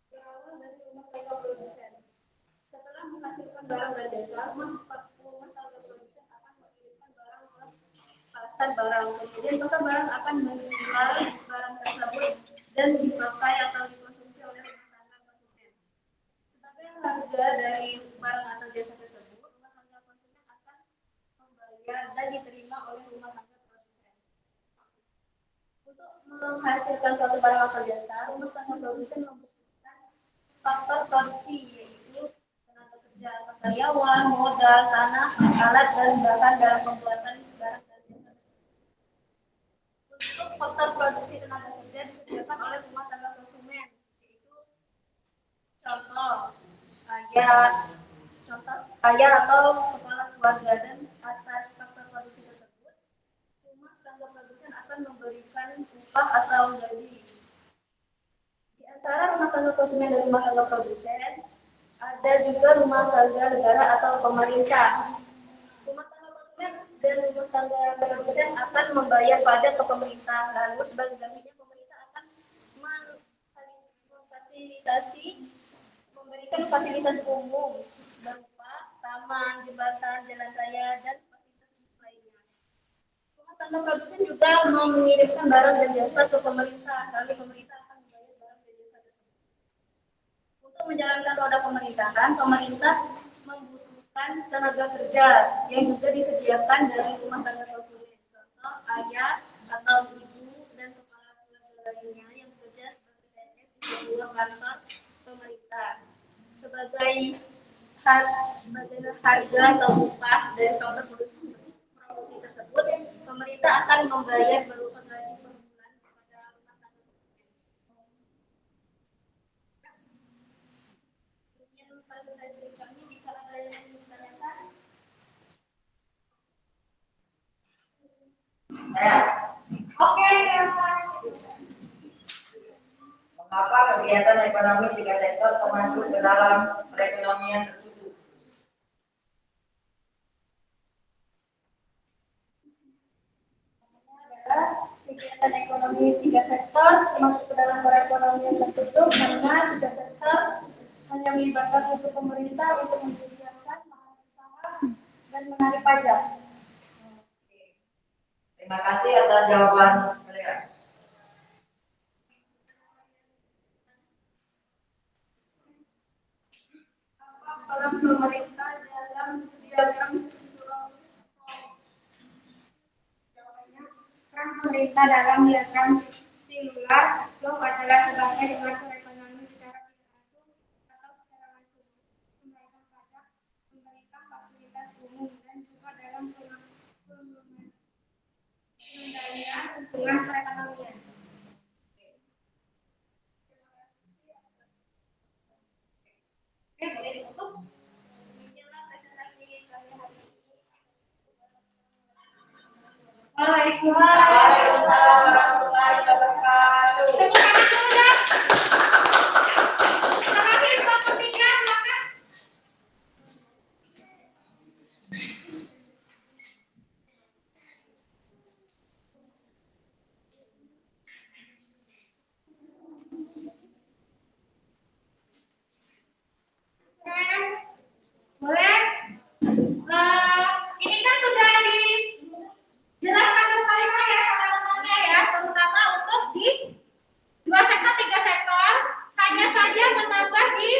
Berawal dari rumah tangga produsen. Setelah menghasilkan barang dan jasa, rumah tangga produsen akan mengirimkan barang ke pasar barang. Kemudian pasar barang akan menjual barang tersebut dan dipakai atau dikonsumsi oleh rumah tangga konsumen. Sebagai harga dari barang atau jasa tersebut, rumah tangga konsumen akan membayar menghasilkan suatu barang atau jasa, rumah tangga produsen membutuhkan faktor produksi, yaitu tenaga kerja atau karyawan, modal, tanah, alat, dan bahan dalam pembuatan barang dan jasa. Untuk faktor produksi tenaga kerja disediakan oleh rumah tangga konsumen, yaitu contoh ayah atau kepala keluarga, dan atas faktor produksi tersebut rumah tangga produsen akan memberikan upah atau gaji. Di antara rumah tangga konsumen dan rumah tangga produsen ada juga rumah tangga negara atau pemerintah. Rumah tangga konsumen dan rumah tangga produsen akan membayar pajak ke pemerintah, lalu sebagai gantinya pemerintah akan memberikan fasilitas umum berupa taman, jembatan, jalan raya, dan fasilitas lainnya. Rumah tangga produsen juga mengirimkan barang dan jasa ke pemerintah, lalu pemerintah akan membayar barang dan jasa tersebut. Untuk menjalankan roda pemerintahan, pemerintah membutuhkan tenaga kerja yang juga disediakan dari rumah tangga konsumen, contoh ayah atau ibu dan kepala keluarga lainnya yang bekerja sebagai PNS di sebuah kantor pemerintah. Sebagai harga atau upah dari faktor produksi tersebut, pemerintah akan membayar berupa gaji per bulan kepada rumah tangga konsumen. Demikian presentasi kami. Jika ada yang ingin ditanyakan, oke, silakan. Mengapa kegiatan ekonomi tiga sektor termasuk ke dalam perekonomian tertutup? Kegiatan ekonomi tiga sektor termasuk ke dalam perekonomian tertutup karena tiga sektor hanya melibatkan unsur pemerintah untuk menyediakan lahan usaha dan menarik pajak. Terima kasih atas jawaban kalian. Peran pemerintah dalam diagram peran pemerintah dalam diagram silular flow adalah sebagai dimensi ekonomi secara tidak langsung atau secara langsung, memberikan pajak, memberikan fasilitas umum, dan juga dalam pengendalian lingkungan perekonomian. Oke, boleh ditutup. Demikianlah presentasi kami hari ini. Waalaikumsalam warahmatullahi wabarakatuh. Tepuk tangan dulu dong. Terakhir satu tiga, silakan. Boleh? Ini kan sudah dijelaskan kembali ya sama ya, terutama untuk di dua sektor, tiga sektor, hanya saja menambah di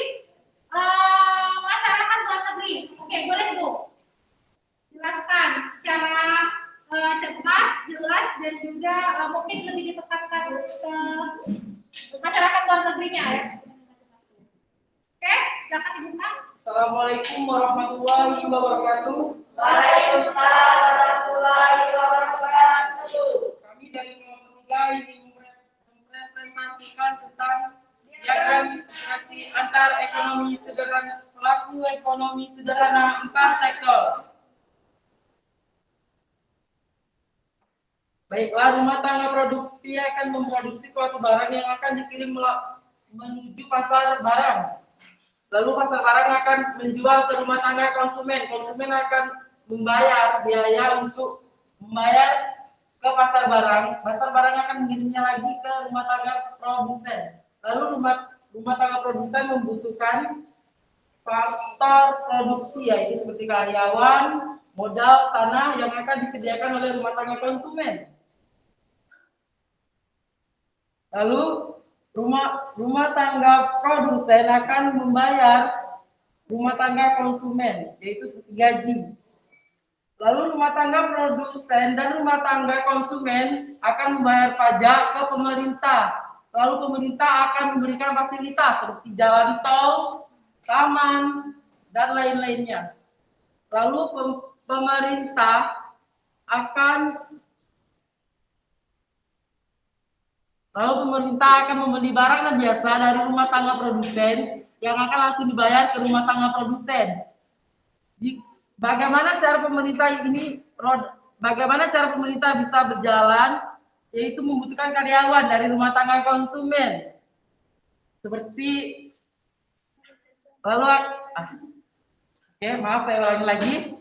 masyarakat luar negeri. Oke, boleh Bu? Jelaskan secara cepat, jelas, dan juga mungkin lebih ditekankan ke masyarakat luar negerinya ya. Oke, silakan dibuka. Assalamualaikum warahmatullahi wabarakatuh. Waalaikumsalam warahmatullahi wabarakatuh. Kami dari kelompok 3 ingin mempresentasikan tentang diagram interaksi antar ekonomi sederhana pelaku ekonomi sederhana 4 sektor. Baiklah, rumah tangga produksi akan memproduksi suatu barang yang akan dikirim menuju pasar barang. Lalu pasar barang akan menjual ke rumah tangga konsumen. Konsumen akan membayar biaya untuk membayar ke pasar barang. Pasar barang akan mengirimnya lagi ke rumah tangga produsen. Lalu rumah tangga produsen membutuhkan faktor produksi, yaitu seperti karyawan, modal, tanah yang akan disediakan oleh rumah tangga konsumen. Lalu rumah tangga produsen akan membayar rumah tangga konsumen, yaitu gaji. Lalu rumah tangga produsen dan rumah tangga konsumen akan membayar pajak ke pemerintah. Lalu pemerintah akan memberikan fasilitas seperti jalan tol, taman, dan lain-lainnya. Lalu pemerintah akan membeli barang dan jasa dari rumah tangga produsen yang akan langsung dibayar ke rumah tangga produsen. Bagaimana cara pemerintah bisa berjalan, yaitu membutuhkan karyawan dari rumah tangga konsumen. Seperti lalu maaf saya ulangi lagi.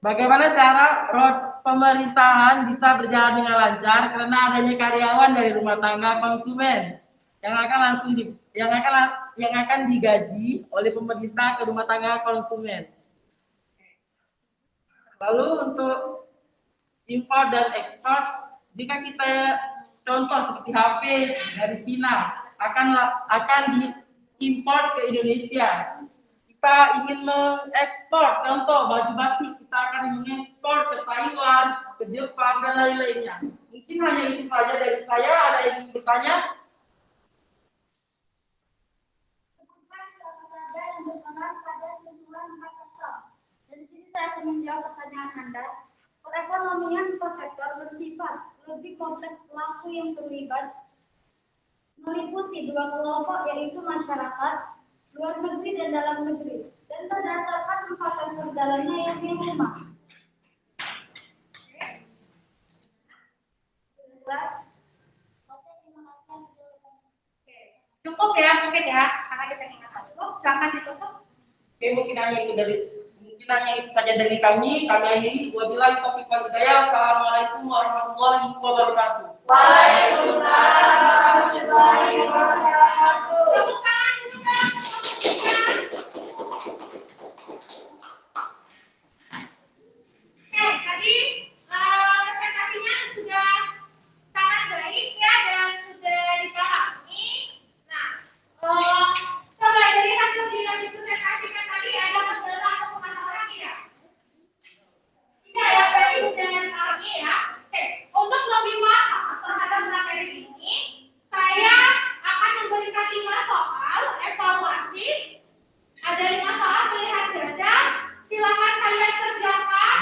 Bagaimana cara pemerintahan bisa berjalan dengan lancar karena adanya karyawan dari rumah tangga konsumen yang akan digaji oleh pemerintah ke rumah tangga konsumen. Lalu untuk impor dan ekspor, jika kita contoh seperti HP dari Cina akan diimpor ke Indonesia. Kita ingin mengekspor, contoh baju batik, kita akan mengekspor ke Taiwan, ke Jepang, dan lain-lainnya. Mungkin hanya itu saja dari saya. Ada yang ingin bertanya? Yang berperan pada keseluruhan sektor. Dari sini saya akan menjawab pertanyaan Anda. Perekonomian sektor bersifat lebih kompleks, pelaku yang terlibat meliputi dua kelompok, yaitu masyarakat luar negeri dan dalam negeri, dan berdasarkan tempatan perjalanannya yang di rumah. Cukup ya mungkin ya, karena kita ingat cukup. Silakan ditutup. Oke, mungkin hanya itu saja dari kami. Kami akhiri. Wabillahi taufiq wal hidayah. Assalamualaikum warahmatullahi wabarakatuh. Waalaikumsalam warahmatullahi wabarakatuh. Tepuk tangan juga. Oke, tadi presentasinya sudah sangat baik ya dan sudah dipahami. Nah, coba dari hasil dipresentasikan tadi ada kendala atau pemasaran tidak? Tidak ya, berarti sudah dipahami ya. Oke, untuk lebih paham terhadap materi ini, saya akan memberikan 5 soal evaluasi. Ada 5 soal melihat ganda. Silakan kalian kerjakan.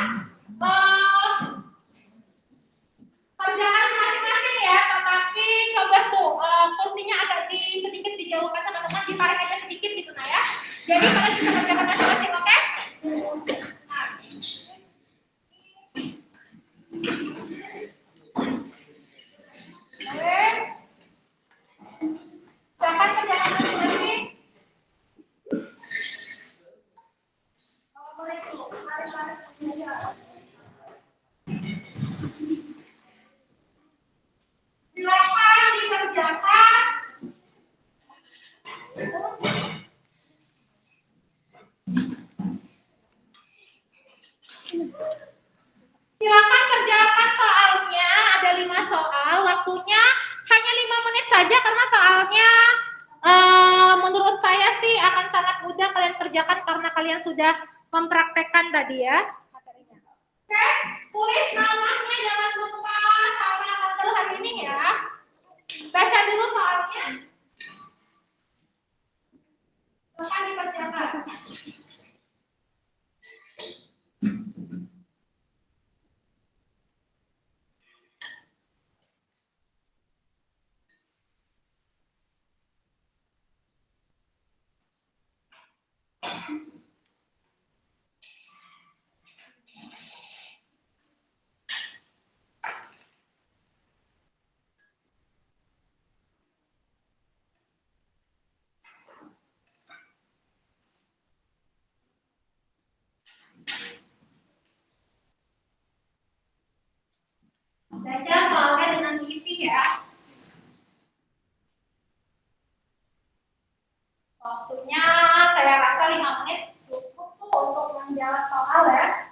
Kerjakan masing-masing ya, tetapi coba tuh kursinya agak sedikit dijauhkan teman-teman, ditarik aja sedikit gitu nah ya. Jadi kalian bisa kerjakan masing-masing, oke? Oke. Silakan kerjakan masing-masing. Boleh tuh, mari aja. Silakan dikerjakan. Silakan kerjakan soalnya, ada 5 soal, waktunya hanya 5 menit saja karena soalnya menurut saya sih akan sangat mudah kalian kerjakan karena kalian sudah mempraktekkan tadi ya materinya. Oke, tulis namanya jangan lupa sama tanggal hari ini ya. Baca dulu soalnya. Silakan dikerjakan. Baca soalnya dengan teliti ya. Waktunya saya rasa 5 menit cukup tuh untuk menjawab soal ya.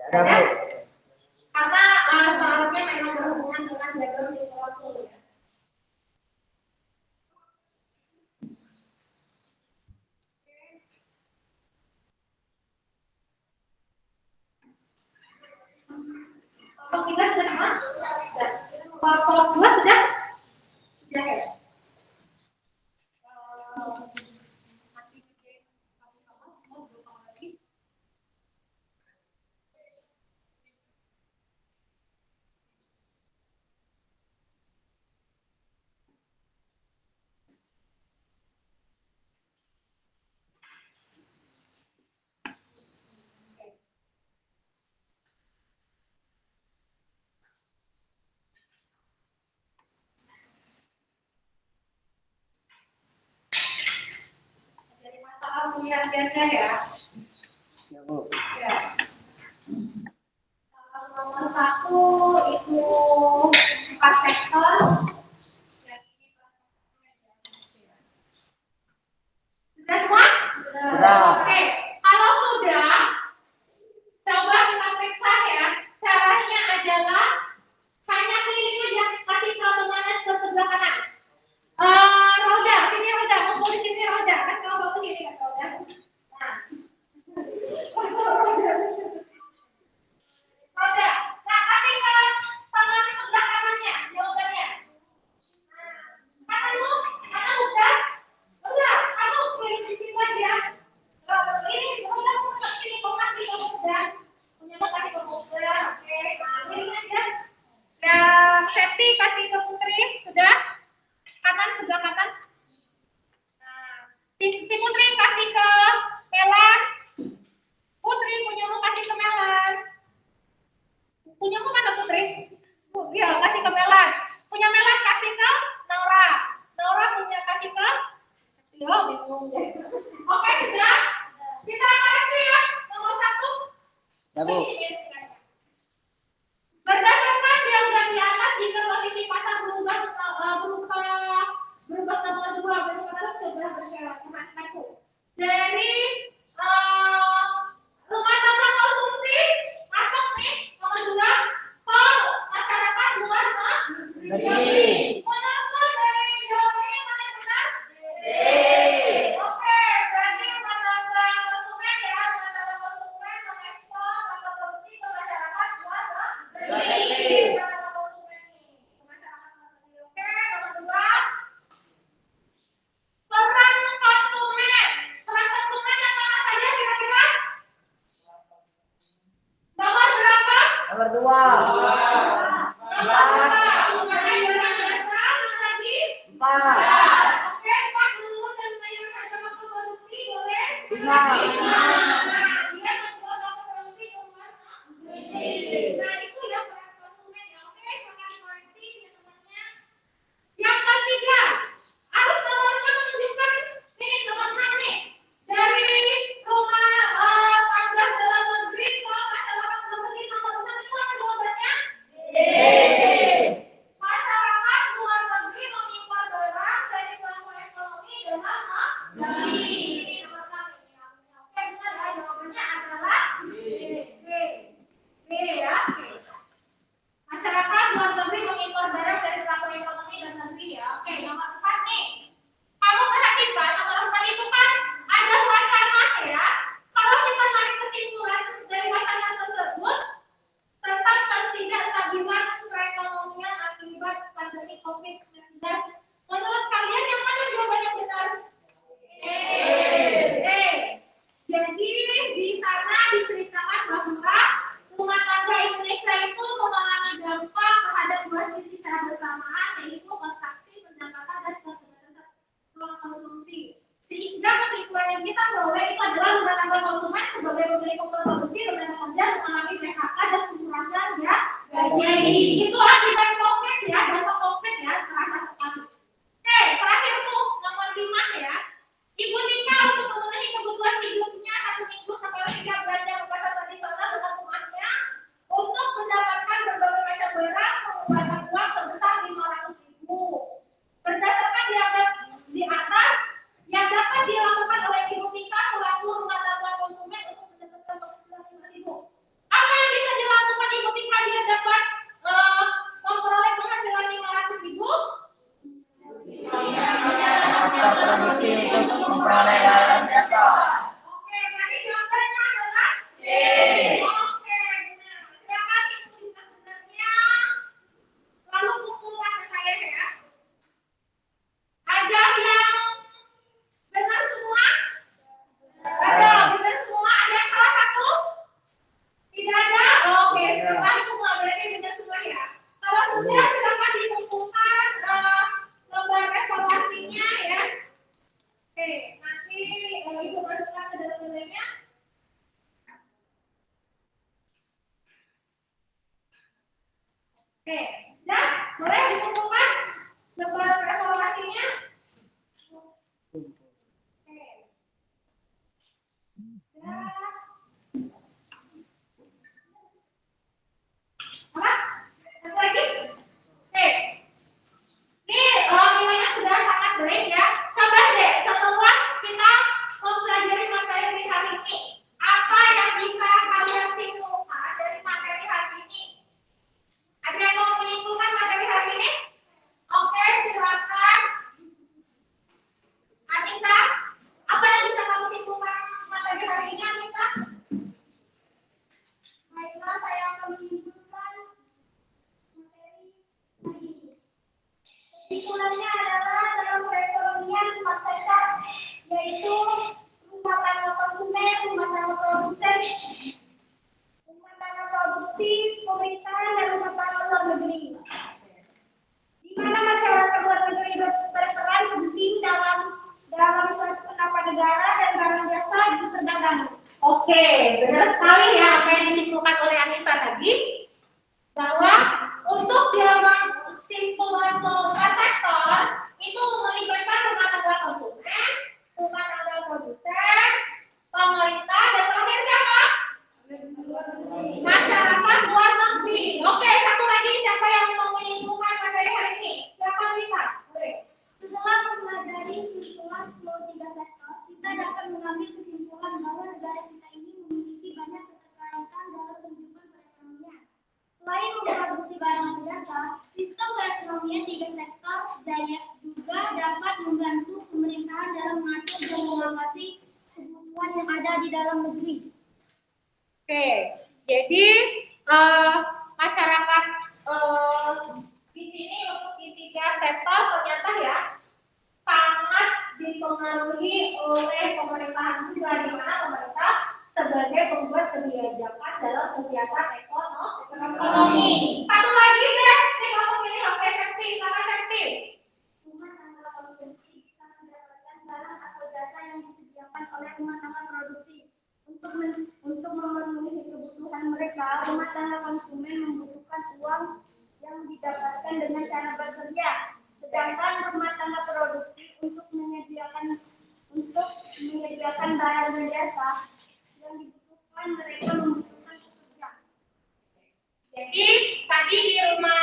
Ada? Karena soalnya memang berhubungan dengan background psikologi ya. Kalau kita sudah kalau dua sudah ya. Jadi masalah penyiasannya ya. Ya, Bu. Ya. Nomor satu itu 4 sektor. Sudah semua? Sudah. Oke, kalau sudah, coba kita periksa ya. Caranya adalah hanya keliling aja, kasih ke mana ke sebelah kanan. Roda, sini roda, mau di sini roda, kan kalau mau sini kan roda. Nah, roda. Nah, kasih ke tangan sebelah kanannya, jawabannya. Kamu udah? Udah, kamu keliling sini aja. Ini udah ini kok kasih ke udah. Punya mau kasih ke udah, oke. Nah, keliling aja. Yang Septi kasih ke Putri, sudah? Kanan, sebelah kanan. Nah, si Putri kasih ke Melan. Putri, punyamu kasih ke Melan. Punyamu mana Putri? Iya, kasih ke Melan. Punya Melan kasih ke Naura. Naura punya kasih ke Yo, bingung deh. Oke, sudah. Kita koreksi ya. Nomor 1. Ya, Bu. Berdasarkan diagram di atas, jika posisi pasar berubah nomor 2, berubah sebelah berjalan teman-temanku. Dari rumah tangga konsumsi masuk nih nomor 2, ke masyarakat luar negeri. Menurutmu dari jawabannya mana yang benar? Oke, berarti rumah tangga konsumen ya, rumah tangga konsumen mengekspor atau produksi ke masyarakat luar negeri. Rumah tangga konsumen nih, ke masyarakat luar negeri. Oke, nomor 2. Peran konsumen. Peran konsumen yang mana saja kira-kira? Nomor berapa? Nomor 2. Nomor 2. Ada jasa, mana lagi? 4. Oke, 4 dulu dan mayoritas macam produksi boleh? 5. Dia membuat produksi ke luar negeri. Nah, itu ya peran konsumen ya. Oke, sangat koreksi biasanya. Yang ketiga, harus nomornya menunjukkan ini nomor 6 nih. Dari rumah tangga dalam negeri ke masyarakat luar negeri nomor 6 itu apa jawabannya? Masyarakat luar negeri mengimpor barang dari pelaku ekonomi dalam negeri. Ini nomor 6 ini. Oke, bisa ya jawabannya adalah B. B ya. Masyarakat luar negeri mengimpor barang dari pelaku ekonomi dalam negeri ya. Oke, nomor 4 nih. Kamu perhatikan nomor 4 itu kan ada wacana ya. Kalau kita tarik kesimpulan dari wacana tersebut tentang ketidakstabilan perekonomian akibat pandemi COVID-19. Menurut kalian yang mana jawaban yang benar? Jadi di sana diceritakan bahwa rumah tangga Indonesia itu mengalami dampak terhadap dua sisi secara bersamaan, yaitu kontraksi pendapatan dan keterbatasan ruang konsumsi. Sehingga kesimpulan yang kita peroleh itu adalah rumah tangga konsumen sebagai pemilik produksi dan kerja mengalami PHK dan pengurangan ya gaji. Itu akibat COVID ya, dampak COVID ya, terasa sekali. Oke, terakhir tuh nomor 5 ya. Ibu nikah untuk memenuhi kebutuhan hidupnya 1 minggu sampai 3 belanja ke pasar tradisional dengan rumahnya untuk mendapatkan berbagai macam barang pengorbanan uang sebesar 500.000. Berdasarkan diagram di atas, yang dapat dilakukan oleh ibu nikah selaku rumah tangga konsumen untuk mendapatkan penghasilan 5.000. Apa yang bisa Oke, dan boleh dikumpulkan gambar evaluasinya. Oke. Dan apa? Satu lagi. Oke. Ini nilainya sudah sangat baik ya. Coba deh setelah kita mempelajari materi di hari ini, apa yang bisa kalian simpulkan dari materi hari ini? Ada yang mau menyimpulkan materi hari ini? Oke, silakan. Anissa, apa yang bisa kamu simpulkan materi hari ini, Anissa? Baiklah, saya akan menyimpulkan materi hari ini. Kesimpulannya adalah dalam perekonomian empat sektor, yaitu rumah tangga konsumen, rumah tangga produsen, rumah tangga produksi, pemerintahan, dan rumah tangga luar negeri. Di mana masyarakat luar negeri berperan penting dalam suatu pendapat negara dan barang jasa perdagangan. Oke, benar sekali ya apa yang disimpulkan oleh Anissa tadi, bahwa untuk dalam simpulan keempat sektor itu melibatkan rumah tangga konsumen, rumah tangga produsen, pemerintah, dan terakhir siapa? Masyarakat luar negeri. Oke, satu lagi siapa yang mau menyimpulkan materi hari ini? Silakan Rita. Boleh. Setelah mempelajari simpulan tiga sektor, kita dapat mengambil kesimpulan bahwa negara kita ini memiliki banyak keterkaitan dalam kehidupan perekonomian. Selain memproduksi barang dan jasa, sistem perekonomian tiga sektor juga dapat membantu pemerintahan dalam mengatur dan mengawasi kebutuhan yang ada di dalam negeri. Oke, jadi masyarakat di sini untuk di tiga sektor ternyata ya sangat dipengaruhi oleh pemerintahan juga, di mana pemerintah sebagai pembuat kebijakan dalam kegiatan ekonomi. Satu lagi deh, ini kamu pilih HP safety, sama safety. Rumah tangga konsumsi bisa mendapatkan barang atau jasa yang disediakan oleh rumah tangga produksi. Untuk memenuhi kebutuhan mereka, rumah tangga konsumen membutuhkan uang yang didapatkan dengan cara bekerja. Sedangkan rumah tangga produksi untuk menyediakan barang dan jasa yang dibutuhkan mereka membutuhkan pekerja. Jadi tadi di rumah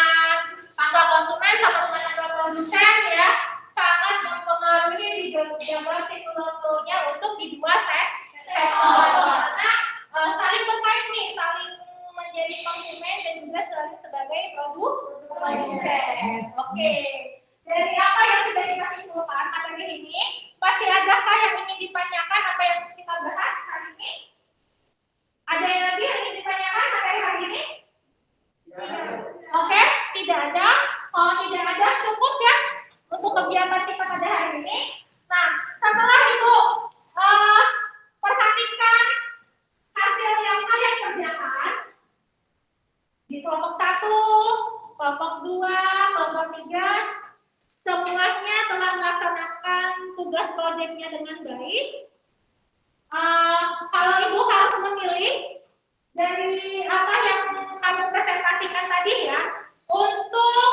tangga konsumen sama rumah tangga produsen ya sangat mempengaruhi di dalam siklusnya untuk di dua sektor karena saling berkait nih, saling menjadi konsumen dan juga saling sebagai produsen. Oke. Dari apa yang sudah kita simpulkan materi ini, pasti adakah yang ingin ditanyakan apa yang kita bahas hari ini? Ada yang lagi yang ingin ditanyakan materi hari ini? Oke, tidak ada. Kalau tidak ada, cukup ya untuk kegiatan kita pada hari ini. Nah, setelah itu perhatikan hasil yang kalian kerjakan di kelompok 1, kelompok 2, kelompok 3. Semuanya telah melaksanakan tugas proyeknya dengan baik. Kalau Ibu harus memilih dari apa yang kamu presentasikan tadi ya, untuk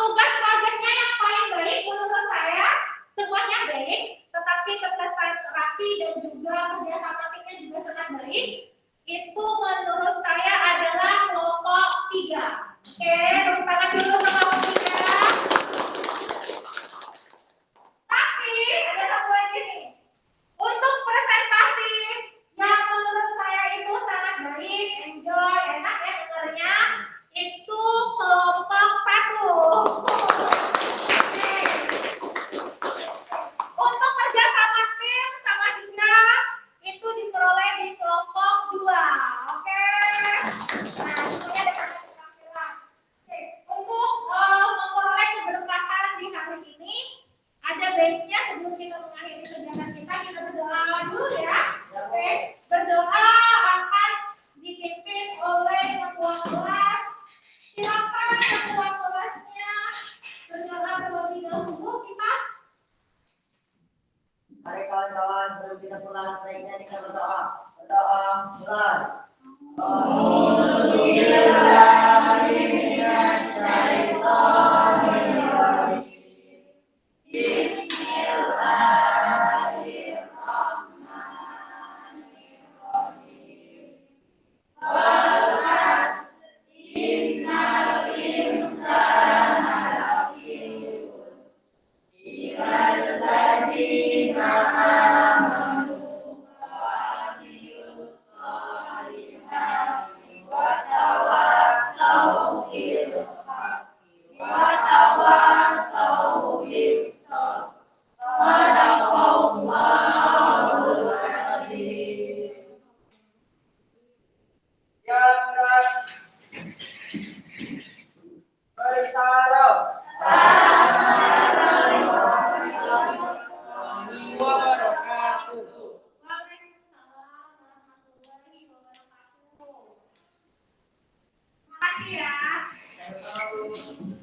tugas proyeknya yang paling baik menurut saya semuanya baik, tetapi terkesan rapi dan juga kerjasama timnya juga sangat baik. Itu menurut saya adalah kelompok 3. Oke, tepuk tangan dulu untuk kelompok 3. Tapi ada satu lagi nih. Untuk presentasi yang menurut saya itu sangat baik, enjoy, enak ya dengarnya, itu kelompok 1. Untuk kerja sama tim sama juga itu diperoleh di kelompok 2. Oke. Nah, semuanya ada keterampilan. Oke, untuk memperoleh keberkahan di hari ini, ada baiknya sebelum kita mengakhiri kegiatan kita berdoa dulu ya. Oke, berdoa akan dipimpin oleh ketua kelas. Silakan ketua kelasnya berdoa terlebih dahulu kita. Mari kawan-kawan, sebelum kita pulang, baiknya kita berdoa. Berdoa, mulai. ya. Sama-sama, Bu.